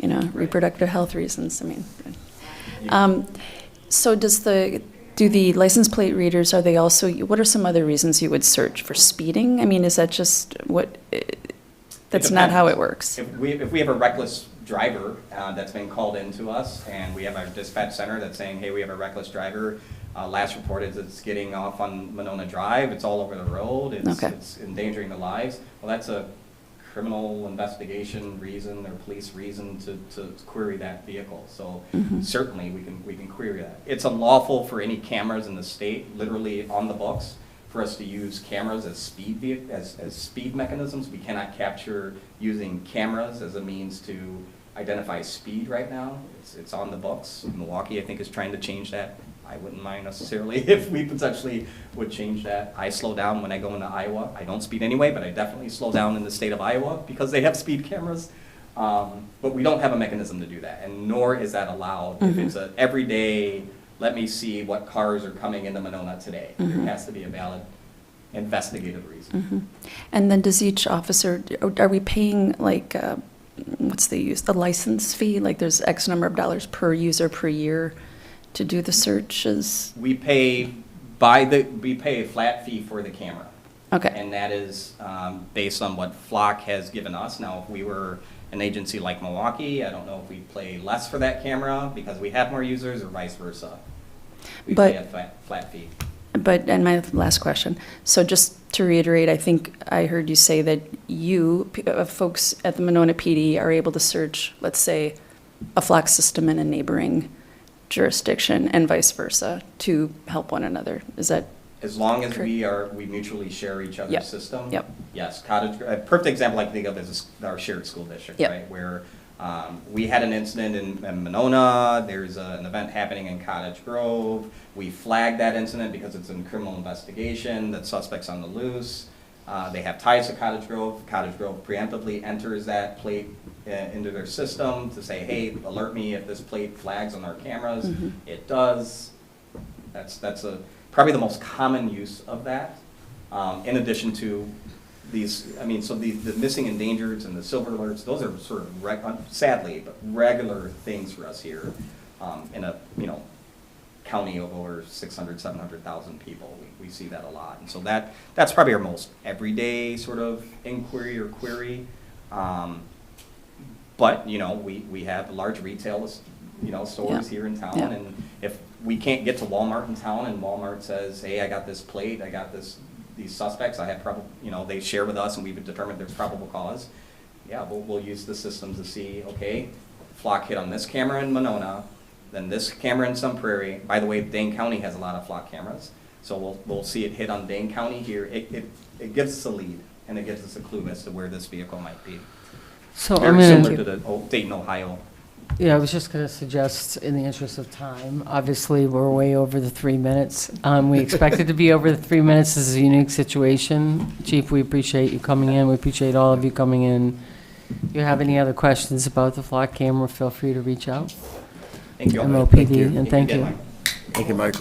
reproductive health reasons. I mean, so do the license plate readers, are they also, what are some other reasons you would search for speeding? I mean, is that just that's not how it works?
If we have a reckless driver that's been called in to us, and we have our dispatch center that's saying, hey, we have a reckless driver, last report is it's getting off on Monona Drive, it's all over the road, it's endangering the lives, well, that's a criminal investigation reason or police reason to query that vehicle. So certainly we can query that. It's unlawful for any cameras in the state, literally on the books, for us to use cameras as speed mechanisms. We cannot capture using cameras as a means to identify speed right now. It's on the books. Milwaukee, I think, is trying to change that. I wouldn't mind necessarily if we potentially would change that. I slow down when I go into Iowa. I don't speed anyway, but I definitely slow down in the state of Iowa because they have speed cameras. But we don't have a mechanism to do that, and nor is that allowed. If it's an everyday, let me see what cars are coming into Monona today. There has to be a valid investigative reason.
And then does each officer, are we paying like, the license fee? Like there's X number of dollars per user per year to do the searches?
We pay a flat fee for the camera.
Okay.
And that is based on what Flock has given us. Now, if we were an agency like Milwaukee, I don't know if we'd pay less for that camera because we have more users or vice versa. We pay a flat fee.
And my last question, so just to reiterate, I think I heard you say that folks at the Monona PD are able to search, let's say, a Flock system in a neighboring jurisdiction and vice versa to help one another. Is that
as long as
correct?
we mutually share each other's
Yep.
system?
Yep.
Yes. A perfect example I can think of is our shared school district,
Yep.
right? Where we had an incident in Monona, there's an event happening in Cottage Grove. We flagged that incident because it's in criminal investigation, that suspect's on the loose. They have ties to Cottage Grove. Cottage Grove preemptively enters that plate into their system to say, hey, alert me if this plate flags on our cameras. It does. That's probably the most common use of that. In addition to these, the missing endangered and the silver alerts, those are sort of, sadly, but regular things for us here in a, county of over 600, 700,000 people. We see that a lot. And so that's probably our most everyday sort of inquiry or query. But, we have large retail, stores here in town.
Yeah.
And if we can't get to Walmart in town and Walmart says, hey, I got this plate, I got these suspects, I have they share with us and we've determined there's probable cause. Yeah, we'll use the systems to see, okay, Flock hit on this camera in Monona, then this camera in Sun Prairie. By the way, Dane County has a lot of Flock cameras, so we'll see it hit on Dane County here. It gives us a lead, and it gives us a clue as to where this vehicle might be.
So
Very similar to the Dayton, Ohio.
Yeah, I was just going to suggest, in the interest of time, obviously, we're way over the 3 minutes. We expected to be over the 3 minutes. This is a unique situation. Chief, we appreciate you coming in. We appreciate all of you coming in. If you have any other questions about the Flock camera, feel free to reach out.
Thank you all.
MOPD, and thank you.
Thank you, Mike.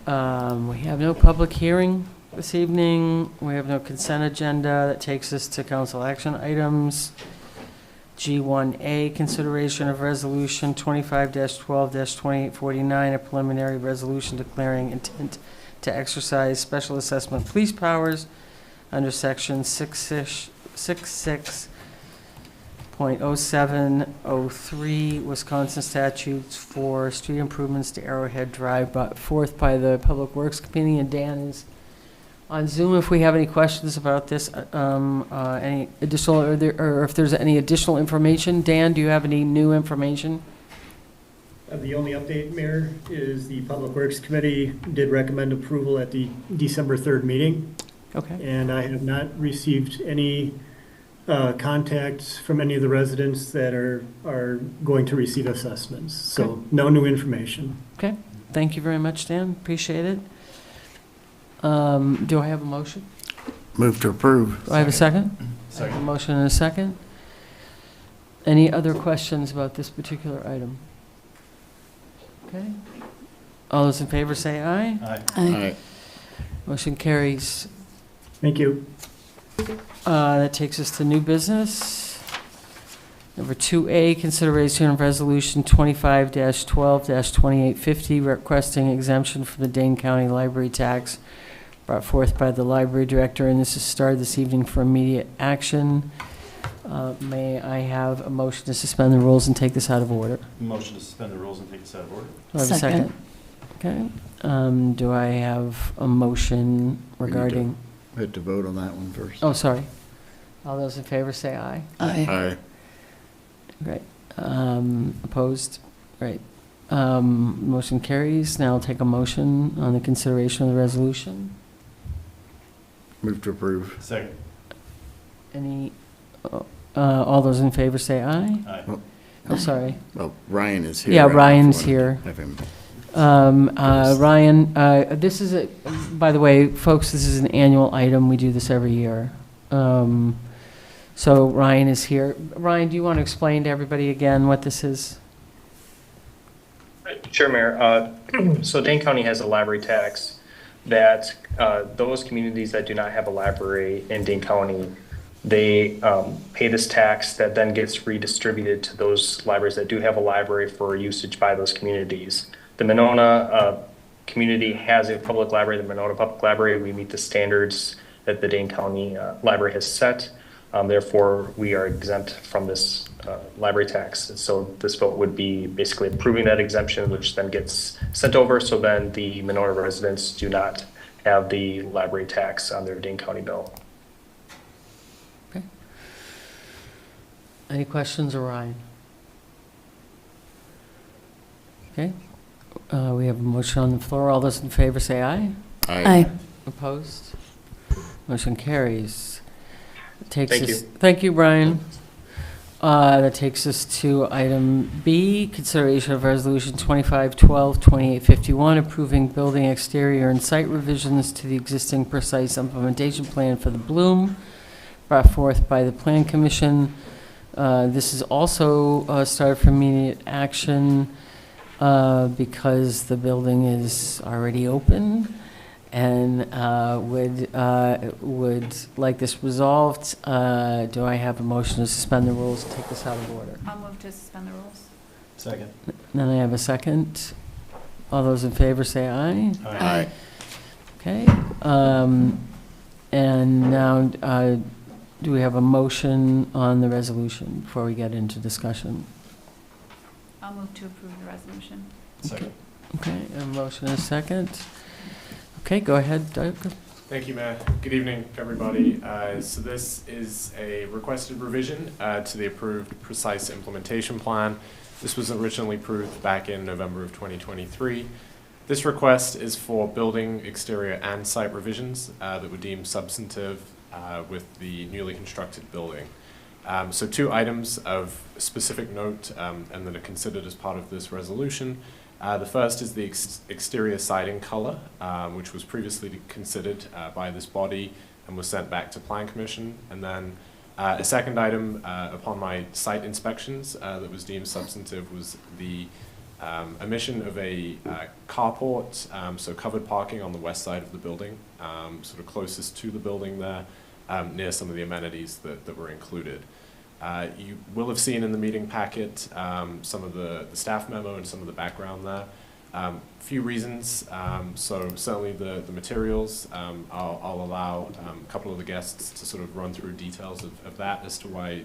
We have no public hearing this evening. We have no consent agenda. That takes us to council action items. G1A, consideration of resolution 25-12-2849, a preliminary resolution declaring intent to exercise special assessment police powers under section 66.0703 Wisconsin statutes for street improvements to Arrowhead Drive, brought forth by the Public Works Committee, and Dan is on Zoom if we have any questions about this, any additional, or if there's any additional information. Dan, do you have any new information?
The only update, Mayor, is the Public Works Committee did recommend approval at the December 3rd meeting,
Okay,
and I have not received any contacts from any of the residents that are going to receive assessments. So no new information.
okay. Thank you very much, Dan. Appreciate it. Do I have a motion?
Move to approve.
Do I have a second?
Second.
A motion and a second. Any other questions about this particular item? Okay. All those in favor say aye.
Aye.
Aye.
Motion carries.
Thank you.
That takes us to new business. Number 2A, consideration of resolution 25-12-2850, requesting exemption from the Dane County library tax brought forth by the library director, and this is started this evening for immediate action. May I have a motion to suspend the rules and take this out of order?
Motion to suspend the rules and take this out of order.
Do I have a second? Okay. Do I have a motion regarding,
We had to vote on that one first.
oh, sorry. All those in favor say aye.
Aye.
Aye.
Great. Opposed? Great. Motion carries. Now I'll take a motion on the consideration of the resolution.
Move to approve.
Second.
Any, all those in favor say aye.
Aye.
Oh, sorry.
Well, Ryan is here.
Yeah,
I don't know if you
Ryan's
wanted
here.
to have him.
Ryan, this is a, by the way, folks, this is an annual item. We do this every year. So Ryan is here. Ryan, do you want to explain to everybody again what this is?
Sure, Mayor. So Dane County has a library tax that those communities that do not have a library in Dane County, they pay this tax that then gets redistributed to those libraries that do have a library for usage by those communities. The Monona community has a public library, the Monona Public Library. We meet the standards that the Dane County Library has set. Therefore, we are exempt from this library tax. And so this vote would be basically approving that exemption, which then gets sent over. So then the Monona residents do not have the library tax on their Dane County bill.
Any questions, Ryan? Okay. We have a motion on the floor. All those in favor say aye.
Aye.
Opposed? Motion carries. Takes
Thank
us-
you.
Thank you, Brian. That takes us to item B, consideration of resolution 25-12-2851, approving building exterior and site revisions to the existing precise implementation plan for the Bloom, brought forth by the Plan Commission. This is also started for immediate action because the building is already open, and would like this resolved. Do I have a motion to suspend the rules and take this out of order?
I'll move to suspend the rules.
Second.
Then I have a second. All those in favor say aye.
Aye.
Okay. And now, do we have a motion on the resolution before we get into discussion?
I'll move to approve the resolution.
Second.
Okay, a motion and a second. Okay, go ahead, Doug.
Thank you, Matt. Good evening, everybody. So this is a requested revision to the approved precise implementation plan. This was originally approved back in November of 2023. This request is for building exterior and site revisions that were deemed substantive with the newly constructed building. So two items of specific note and that are considered as part of this resolution. The first is the exterior siding color, which was previously considered by this body and was sent back to Plan Commission. And then a second item upon my site inspections that was deemed substantive was the omission of a carport, so covered parking on the west side of the building, sort of closest to the building there, near some of the amenities that were included. You will have seen in the meeting packet some of the staff memo and some of the background there. Few reasons, so certainly the materials, I'll allow a couple of the guests to sort of run through details of that as to why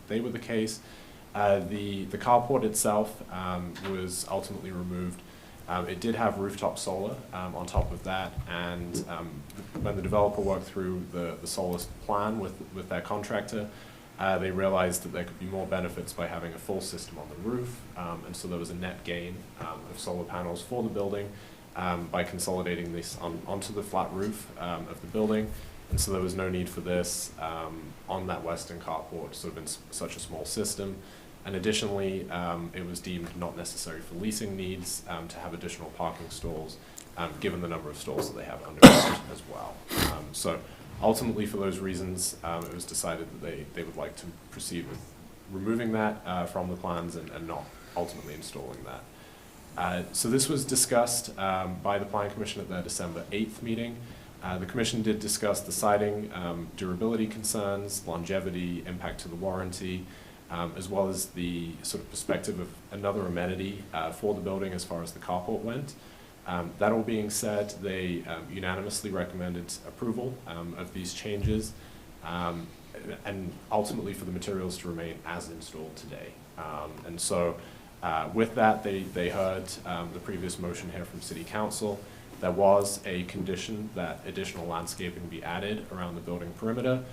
they were the case. The carport itself was ultimately removed It did have rooftop solar on top of that, and when the developer worked through the solar plan with their contractor, they realized that there could be more benefits by having a full system on the roof, and so there was a net gain of solar panels for the building by consolidating this onto the flat roof of the building, and so there was no need for this on that western carport, sort of in such a small system. And additionally, it was deemed not necessary for leasing needs to have additional parking stalls, given the number of stalls that they have underground as well. So ultimately, for those reasons, it was decided that they would like to proceed with removing that from the plans and not ultimately installing that. So this was discussed by the Planning Commission at their December 8th meeting. The Commission did discuss the siding, durability concerns, longevity, impact to the warranty, as well as the sort of perspective of another amenity for the building as far as the carport went. That all being said, they unanimously recommended approval of these changes, and ultimately for the materials to remain as installed today. And so with that, they heard the previous motion here from City Council. There was a condition that additional landscaping be added around the building perimeter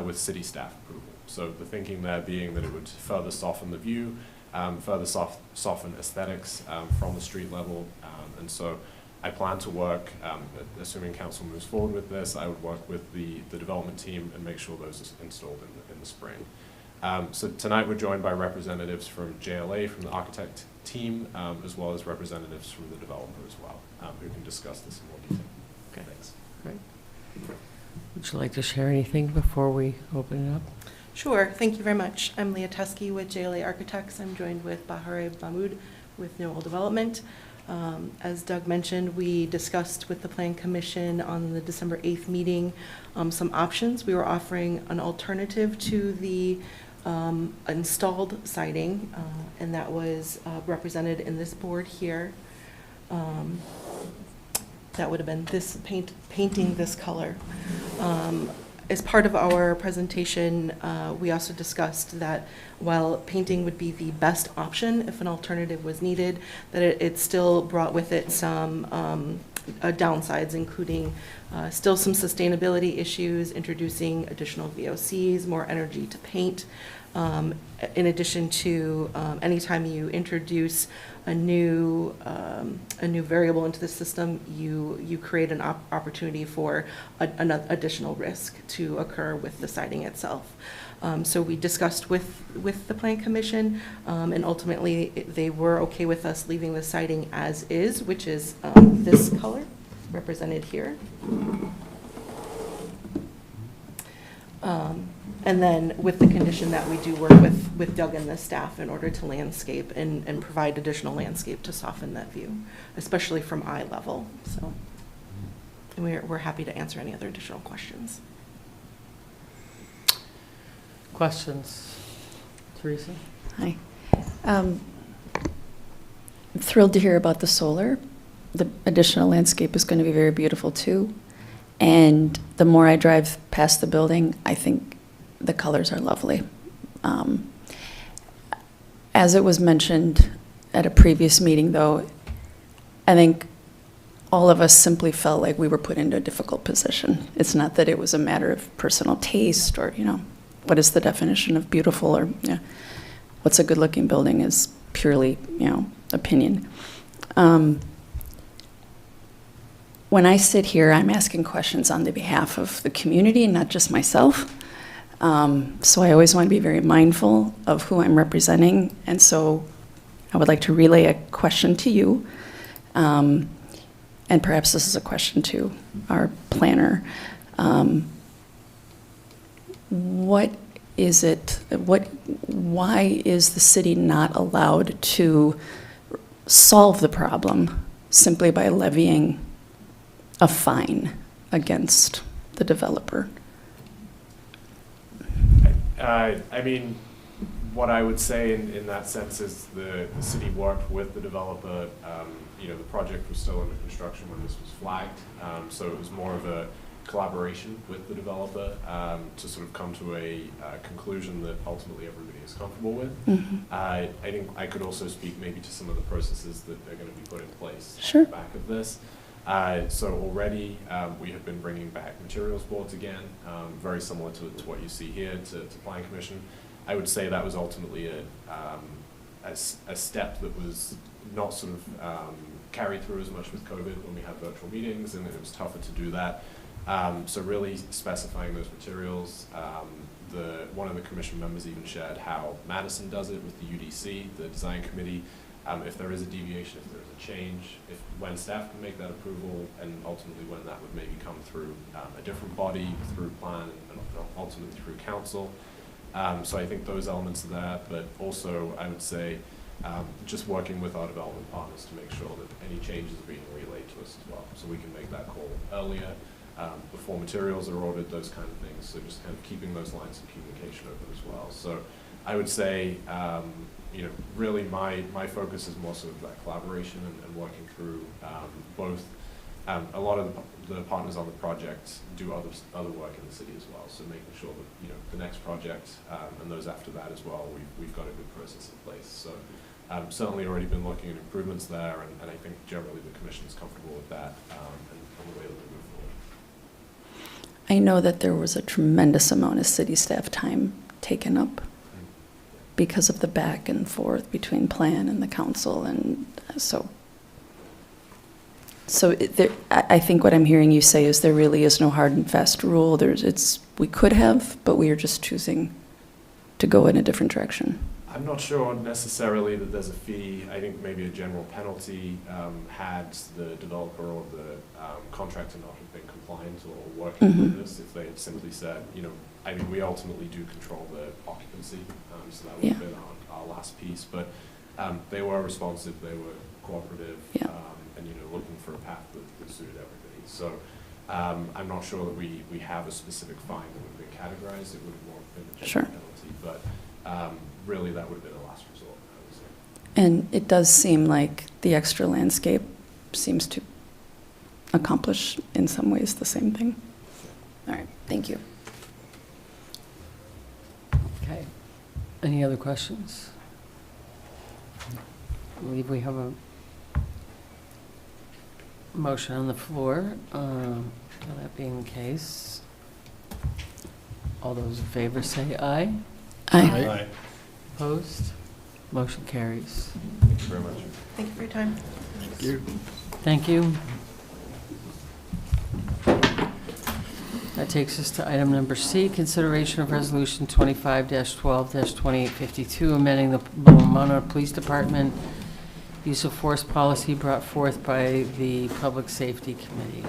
with city staff approval. So the thinking there being that it would further soften the view, further soften aesthetics from the street level. And so I plan to work, assuming council moves forward with this, I would work with the development team and make sure those are installed in the spring. So tonight we're joined by representatives from JLA, from the architect team, as well as representatives from the developer as well, who can discuss this in more detail.
Okay.
Thanks.
Great. Would you like to share anything before we open it up?
Sure, thank you very much. I'm Leah Tusky with JLA Architects. I'm joined with Bahare Mahmood with Newell Development. As Doug mentioned, we discussed with the Plan Commission on the December 8th meeting some options. We were offering an alternative to the installed siding, and that was represented in this board here. That would have been this painting this color. As part of our presentation, we also discussed that while painting would be the best option if an alternative was needed, that it still brought with it some downsides, including still some sustainability issues, introducing additional VOCs, more energy to paint. In addition to anytime you introduce a new variable into the system, you create an opportunity for an additional risk to occur with the siding itself. So we discussed with the Plan Commission, and ultimately they were okay with us leaving the siding as is, which is this color represented here. And then with the condition that we do work with Doug and the staff in order to landscape and provide additional landscape to soften that view, especially from eye level. So, and we're happy to answer any other additional questions.
Questions? Teresa?
Hi. I'm thrilled to hear about the solar. The additional landscape is going to be very beautiful too. And the more I drive past the building, I think the colors are lovely. As it was mentioned at a previous meeting, though, I think all of us simply felt like we were put into a difficult position. It's not that it was a matter of personal taste or, what is the definition of beautiful or what's a good-looking building is purely, opinion. When I sit here, I'm asking questions on the behalf of the community, not just myself. So I always want to be very mindful of who I'm representing. And so I would like to relay a question to you. And perhaps this is a question to our planner. Why is the city not allowed to solve the problem simply by levying a fine against the developer?
I mean, what I would say in that sense is the city worked with the developer. The project was still under construction when this was flagged, so it was more of collaboration with the developer to sort of come to a conclusion that ultimately everybody is comfortable with. I think I could also speak maybe to some of the processes that are going to be put in place
Sure.
on the back of this. So already we have been bringing back materials boards again, very similar to what you see here to Plan Commission. I would say that was ultimately a step that was not sort of carried through as much with COVID when we had virtual meetings, and it was tougher to do that. So really specifying those materials. One of the commission members even shared how Madison does it with the UDC, the design committee. If there is a deviation, if there is a change, when staff can make that approval, and ultimately when that would maybe come through a different body, through plan, and ultimately through council. So I think those elements are there, but also I would say just working with our development partners to make sure that any changes are being relayed to us as well, so we can make that call earlier, before materials are ordered, those kind of things. So just kind of keeping those lines of communication open as well. So I would say, you know, really my focus is more sort of that collaboration and working through both. A lot of the partners on the project do other work in the city as well. So making sure that, you know, the next project and those after that as well, we've got a good process in place. So certainly already been looking at improvements there, and I think generally the commission is comfortable with that and the way that we move forward.
I know that there was a tremendous amount of city staff time taken up because of the back and forth between plan and the council, and so I think what I'm hearing you say is there really is no hard and fast rule. We could have, but we are just choosing to go in a different direction.
I'm not sure necessarily that there's a fee. I think maybe a general penalty had the developer or the contractor not have been compliant or working with this. If they had simply said, you know, I mean, we ultimately do control the occupancy, so that would have been our last piece. But they were responsive, they were cooperative, and, you know, looking for a path that suited everybody. So I'm not sure that we have a specific fine that would have been categorized. It would have more been a general penalty, but really that would have been a last resort, I would say.
And it does seem like the extra landscape seems to accomplish in some ways the same thing. All right, thank you.
Okay. Any other questions? I believe we have a motion on the floor. That being the case, all those in favor say aye.
Aye.
Opposed? Motion carries.
Thank you very much.
Thank you for your time.
Thank you.
Thank you. That takes us to item number C, consideration of resolution 25-12-2852, amending the Pomona Police Department use of force policy brought forth by the Public Safety Committee.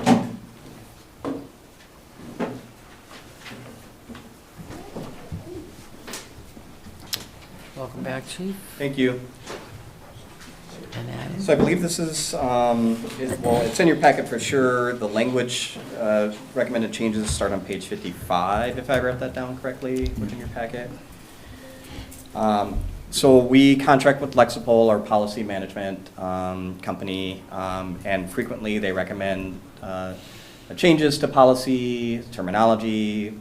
Welcome back, Chief.
Thank you.
And Adam.
So I believe this is, well, it's in your packet for sure. The language recommended changes start on page 55, if I wrote that down correctly, within your packet. So we contract with Lexipol, our policy management company, and frequently they recommend changes to policy, terminology,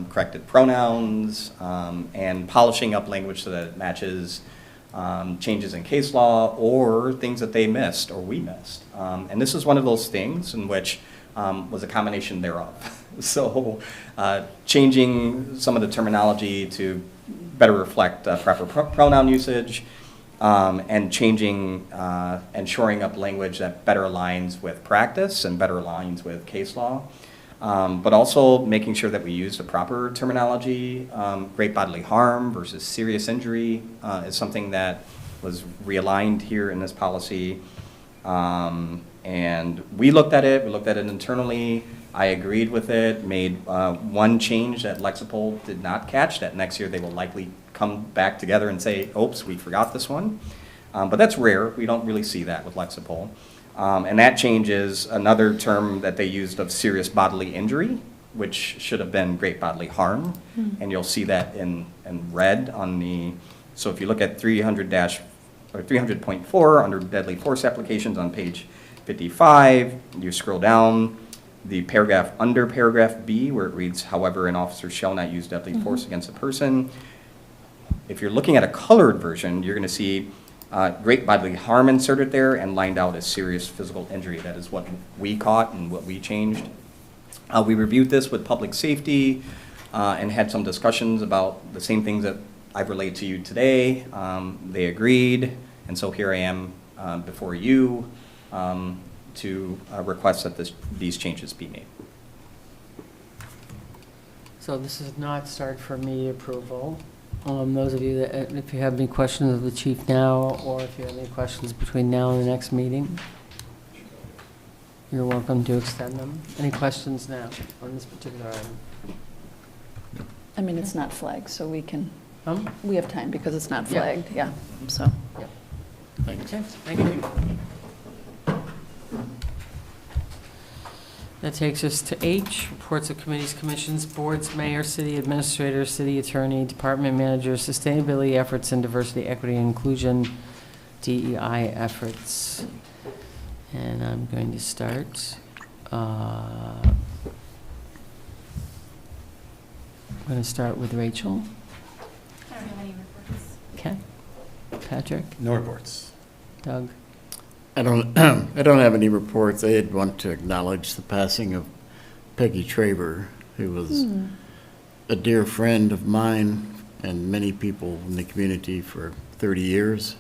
corrected pronouns, and polishing up language so that it matches changes in case law or things that they missed or we missed. And this is one of those things in which was a combination thereof. So changing some of the terminology to better reflect proper pronoun usage, and changing and shoring up language that better aligns with practice and better aligns with case law. But also making sure that we use the proper terminology. Great bodily harm versus serious injury is something that was realigned here in this policy. And we looked at it internally. I agreed with it, made one change that Lexipol did not catch, that next year they will likely come back together and say, oops, we forgot this one. But that's rare. We don't really see that with Lexipol. And that change is another term that they used of serious bodily injury, which should have been great bodily harm. And you'll see that in red on the, so if you look at 300.4 under deadly force applications on page 55, you scroll down, the paragraph under paragraph B, where it reads, however, an officer shall not use deadly force against a person. If you're looking at a colored version, you're going to see great bodily harm inserted there and lined out as serious physical injury. That is what we caught and what we changed. We reviewed this with public safety and had some discussions about the same things that I've relayed to you today. They agreed, and so here I am before you to request that these changes be made.
So this is not start for immediate approval. Those of you that, if you have any questions of the chief now, or if you have any questions between now and the next meeting, you're welcome to extend them. Any questions now on this particular item?
I mean, it's not flagged, so we can,
Um,
we have time because it's not
Yeah.
flagged, yeah, so.
Okay, thank you. That takes us to H, reports of committees, commissions, boards, mayor, city administrator, city attorney, department manager, sustainability efforts, and diversity, equity, and inclusion, DEI efforts. And I'm going to start. I'm going to start with Rachel.
I don't have any reports.
Okay. Patrick,
No reports.
Doug.
I don't have any reports. I did want to acknowledge the passing of Peggy Traber, who was a dear friend of mine and many people in the community for 30 years.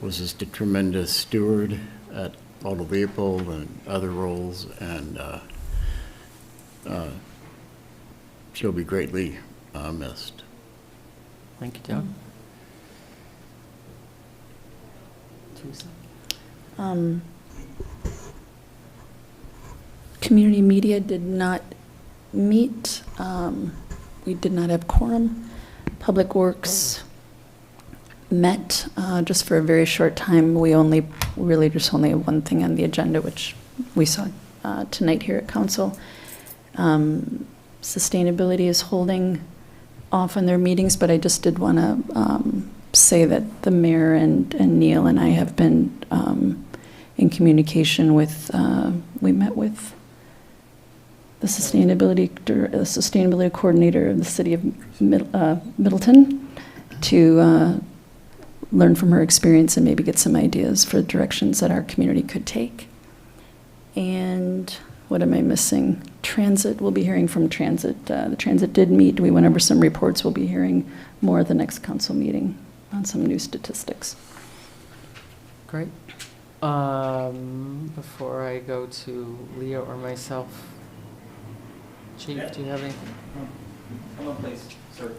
Was just a tremendous steward at Auto Leopold and other roles, and she'll be greatly missed.
Thank you, Doug. Teresa?
Community media did not meet. We did not have quorum. Public Works met just for a very short time. We really just only have one thing on the agenda, which we saw tonight here at council. Sustainability is holding off on their meetings, but I just did want to say that the mayor and Neil and I have been in communication with, we met with the sustainability coordinator of the city of Middleton to learn from her experience and maybe get some ideas for directions that our community could take. And what am I missing? Transit, we'll be hearing from Transit. The Transit did meet. We went over some reports. We'll be hearing more at the next council meeting on some new statistics.
Great. Before I go to Leah or myself, Chief, do you have anything?
Come on, please, sir.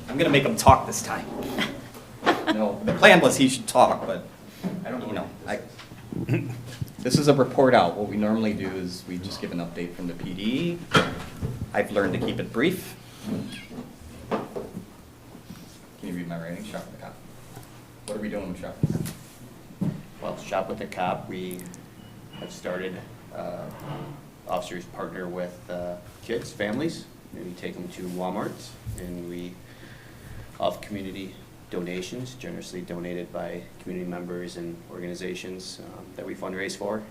I'm gonna make him talk this time. No, the plan was he should talk, but I don't, this is a report out. What we normally do is we just give an update from the PD. I've learned to keep it brief. Can you read my writing? Shop with the cop. What are we doing with Shop with the Cop?
Well, Shop with the Cop, we have started, officers partner with kids, families, and we take them to Walmart, and we, off community donations, generously donated by community members and organizations that we fundraise for.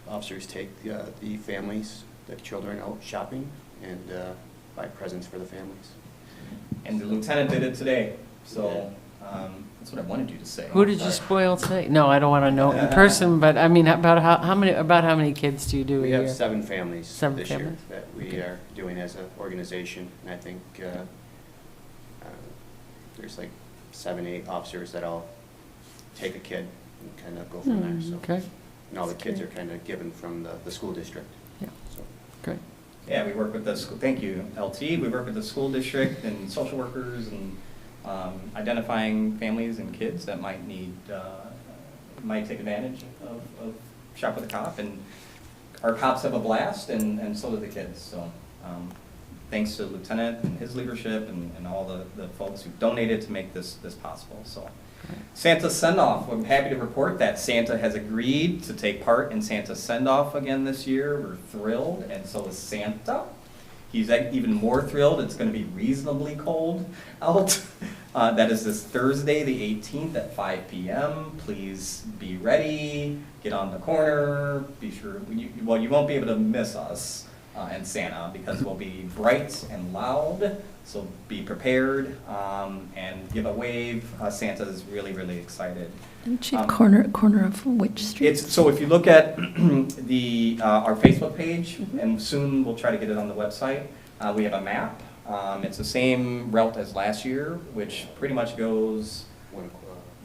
Officers take the families, the children out shopping and buy presents for the families.
And the lieutenant did it today, so that's what I wanted you to say.
Who did you spoil today? No, I don't want to know in person, but I mean, about how many kids do you do a
We
year?
have 7 families
Seven
this
families?
year that we are doing as an organization. And I think there's like 7, 8 officers that all take a kid and kind of go from there. So.
Okay,
And all the kids are kind of given from the school district.
Yeah.
So.
great.
Yeah, we work with the school, thank you, LT. We work with the school district and social workers and identifying families and kids that might need, might take advantage of Shop with a Cop. And our cops have a blast and so do the kids. So thanks to the lieutenant and his leadership and all the folks who donated to make this possible. So Santa send-off, I'm happy to report that Santa has agreed to take part in Santa's send-off again this year. We're thrilled, and so is Santa. He's even more thrilled. It's going to be reasonably cold out That is this Thursday, the 18th at 5 p.m. Please be ready, get on the corner, be sure, well, you won't be able to miss us and Santa because we'll be bright and loud, so be prepared and give a wave. Santa is really, really excited.
And Chief, corner of which street?
So if you look at our Facebook page, and soon we'll try to get it on the website, we have a map. It's the same route as last year, which pretty much goes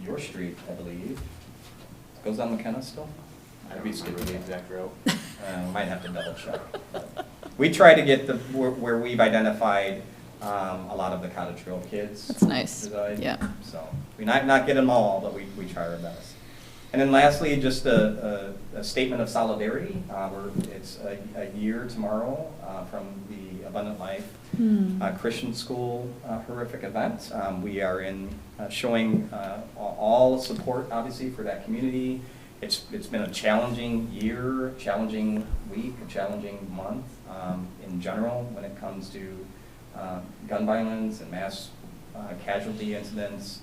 your street, I believe. Goes down McKenna still?
I don't remember the exact route.
Might have to double check. We try to get where we've identified a lot of the Cottage Grove kids.
That's nice.
reside.
Yeah.
So we not get them all, but we try our best. And then lastly, just a statement of solidarity. It's a year tomorrow from the Abundant Life Christian School horrific event. We are showing all support, obviously, for that community. It's been a challenging year, challenging week, a challenging month in general when it comes to gun violence and mass casualty incidents.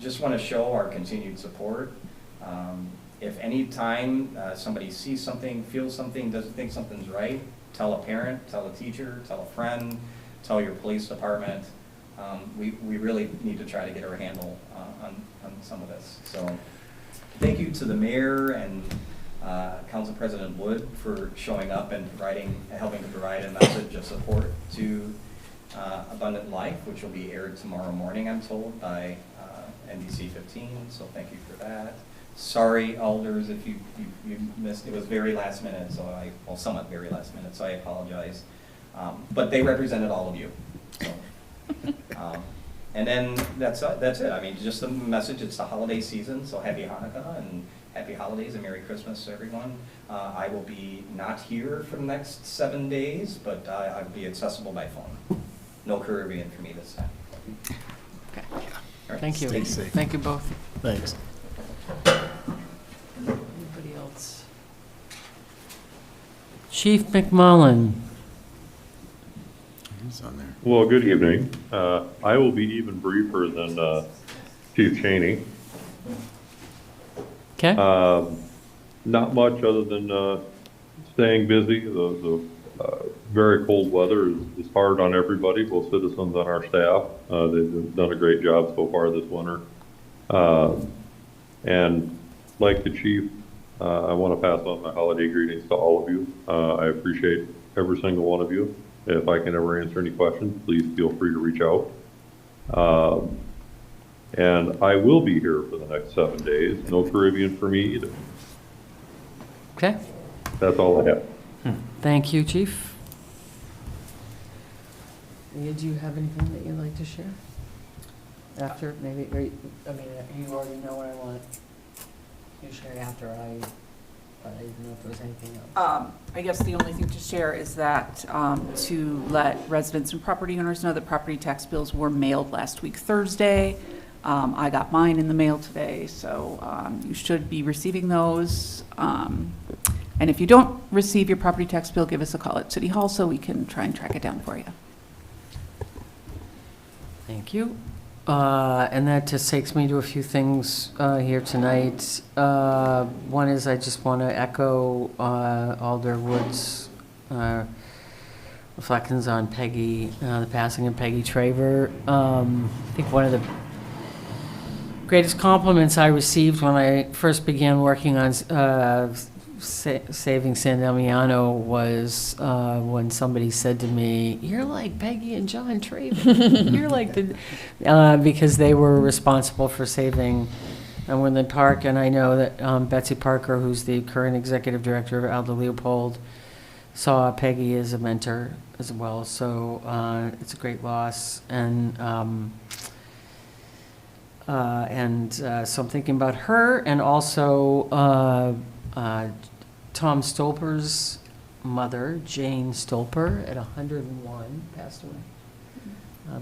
Just want to show our continued support. If any time somebody sees something, feels something, doesn't think something's right, tell a parent, tell a teacher, tell a friend, tell your police department. We really need to try to get our handle on some of this. So thank you to the mayor and Council President Wood for showing up and helping to provide a message of support to Abundant Life, which will be aired tomorrow morning, I'm told, by NBC 15. So thank you for that. Sorry, alders, if you missed. It was very last minute, somewhat very last minute, so I apologize. But they represented all of you. So, and then that's it. I mean, just a message. It's the holiday season, so happy Hanukkah and happy holidays and Merry Christmas to everyone. I will be not here for the next 7 days, but I'll be accessible by phone. No Caribbean for me this time.
Okay.
All right.
Thank you.
Stay safe.
Thank you both.
Thanks.
Anybody else? Chief McMullen.
He's on there.
Well, good evening. I will be even briefer than Chief Cheney.
Okay.
Not much other than staying busy. The very cold weather is hard on everybody, both citizens and our staff. They've done a great job so far this winter. And like the chief, I want to pass on my holiday greetings to all of you. I appreciate every single one of you. If I can ever answer any questions, please feel free to reach out. And I will be here for the next 7 days. No Caribbean for me either.
Okay.
That's all I have.
Thank you, Chief. Leah, do you have anything that you'd like to share? After, maybe, you already know what I want you to share after but I didn't know if there was anything else.
I guess the only thing to share is that to let residents and property owners know that property tax bills were mailed last week Thursday. I got mine in the mail today, so you should be receiving those. And if you don't receive your property tax bill, give us a call at City Hall so we can try and track it down for you.
Thank you. And that just takes me to a few things here tonight. One is I just want to echo Alder Wood's reflections on Peggy, the passing of Peggy Traver. I think one of the greatest compliments I received when I first began working on Saving San Damiano was when somebody said to me, "You're like Peggy and John Traver." You're like because they were responsible for saving Woodland Park, and I know that Betsy Parker, who's the current executive director of Aldo Leopold, saw Peggy as a mentor as well. So it's a great loss, and so I'm thinking about her, and also Tom Stolper's mother, Jane Stolper, at 101, passed away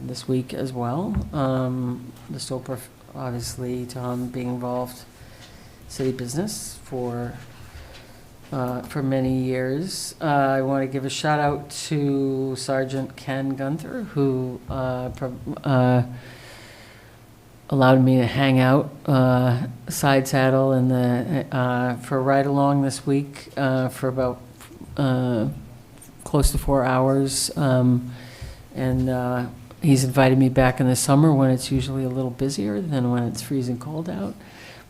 this week as well. The Stolper, obviously, Tom being involved city business for for many years. I want to give a shout out to Sergeant Ken Gunther, who allowed me to hang out side saddle in for a ride along this week for about close to 4 hours. And he's invited me back in the summer when it's usually a little busier than when it's freezing cold out.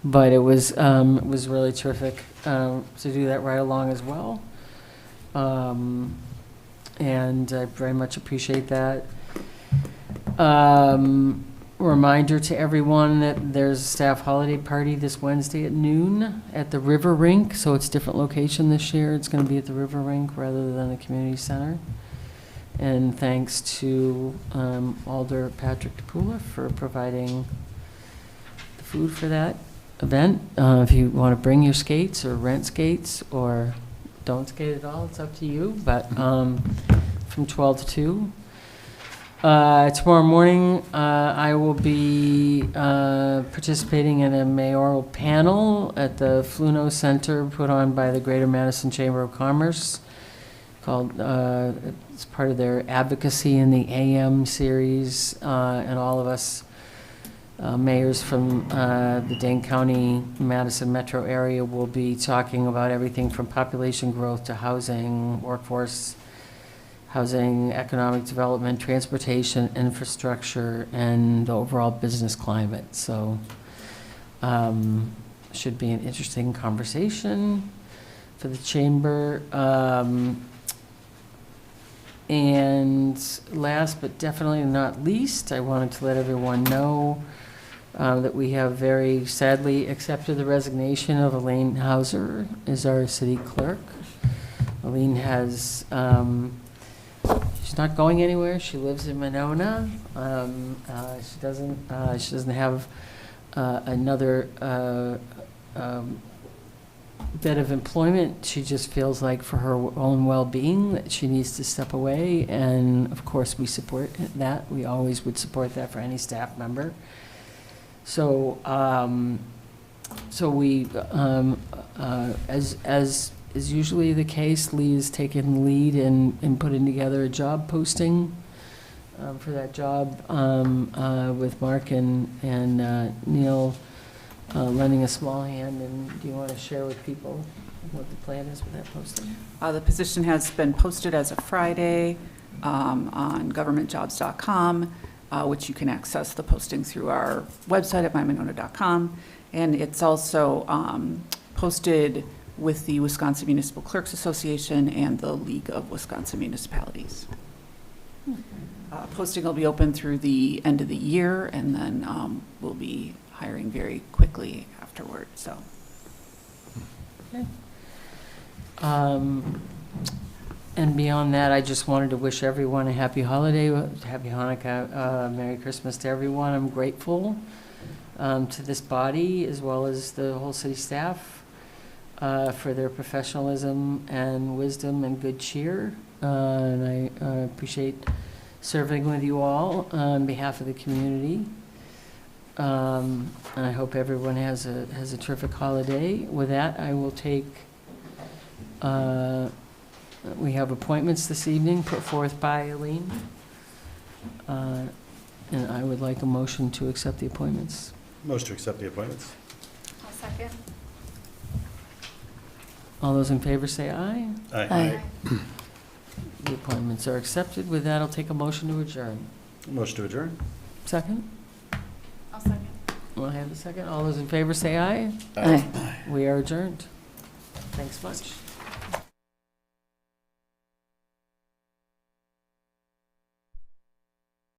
But it was really terrific to do that ride along as well. And I very much appreciate that. Reminder to everyone that there's a staff holiday party this Wednesday at noon at the River Rink. So it's a different location this year. It's going to be at the River Rink rather than the community center. And thanks to Alder Patrick DePula for providing the food for that event. If you want to bring your skates or rent skates or don't skate at all, it's up to you. But from 12 to 2. Tomorrow morning, I will be participating in a mayoral panel at the Fluno Center put on by the Greater Madison Chamber of Commerce, called, it's part of their advocacy in the AM series, and all of us mayors from the Dane County, Madison metro area will be talking about everything from population growth to housing, workforce, housing, economic development, transportation, infrastructure, and the overall business climate. So should be an interesting conversation for the chamber. And last but definitely not least, I wanted to let everyone know that we have very sadly accepted the resignation of Elaine Hauser as our city clerk. Elaine has she's not going anywhere. She lives in Monona. She doesn't have another bit of employment. She just feels like for her own well-being that she needs to step away, and of course we support that. We always would support that for any staff member. So we as is usually the case, Lee has taken the lead in putting together a job posting for that job with Mark and Neil lending a small hand. And do you want to share with people what the plan is with that posting?
The position has been posted as of Friday on governmentjobs.com, which you can access the posting through our website at mymonona.com. And it's also posted with the Wisconsin Municipal Clerks Association and the League of Wisconsin Municipalities. Posting will be open through the end of the year, and then we'll be hiring very quickly afterward. So.
Okay. And beyond that, I just wanted to wish everyone a happy holiday, happy Hanukkah, Merry Christmas to everyone. I'm grateful to this body as well as the whole city staff for their professionalism and wisdom and good cheer. And I appreciate serving with you all on behalf of the community. And I hope everyone has a terrific holiday. With that, I will take, we have appointments this evening put forth by Eileen. And I would like a motion to accept the appointments.
Motion to accept the appointments.
I'll second.
All those in favor say aye.
Aye.
The appointments are accepted. With that, I'll take a motion to adjourn.
Motion to adjourn.
Second?
I'll second.
Will I have a second? All those in favor say aye.
Aye.
We are adjourned. Thanks much.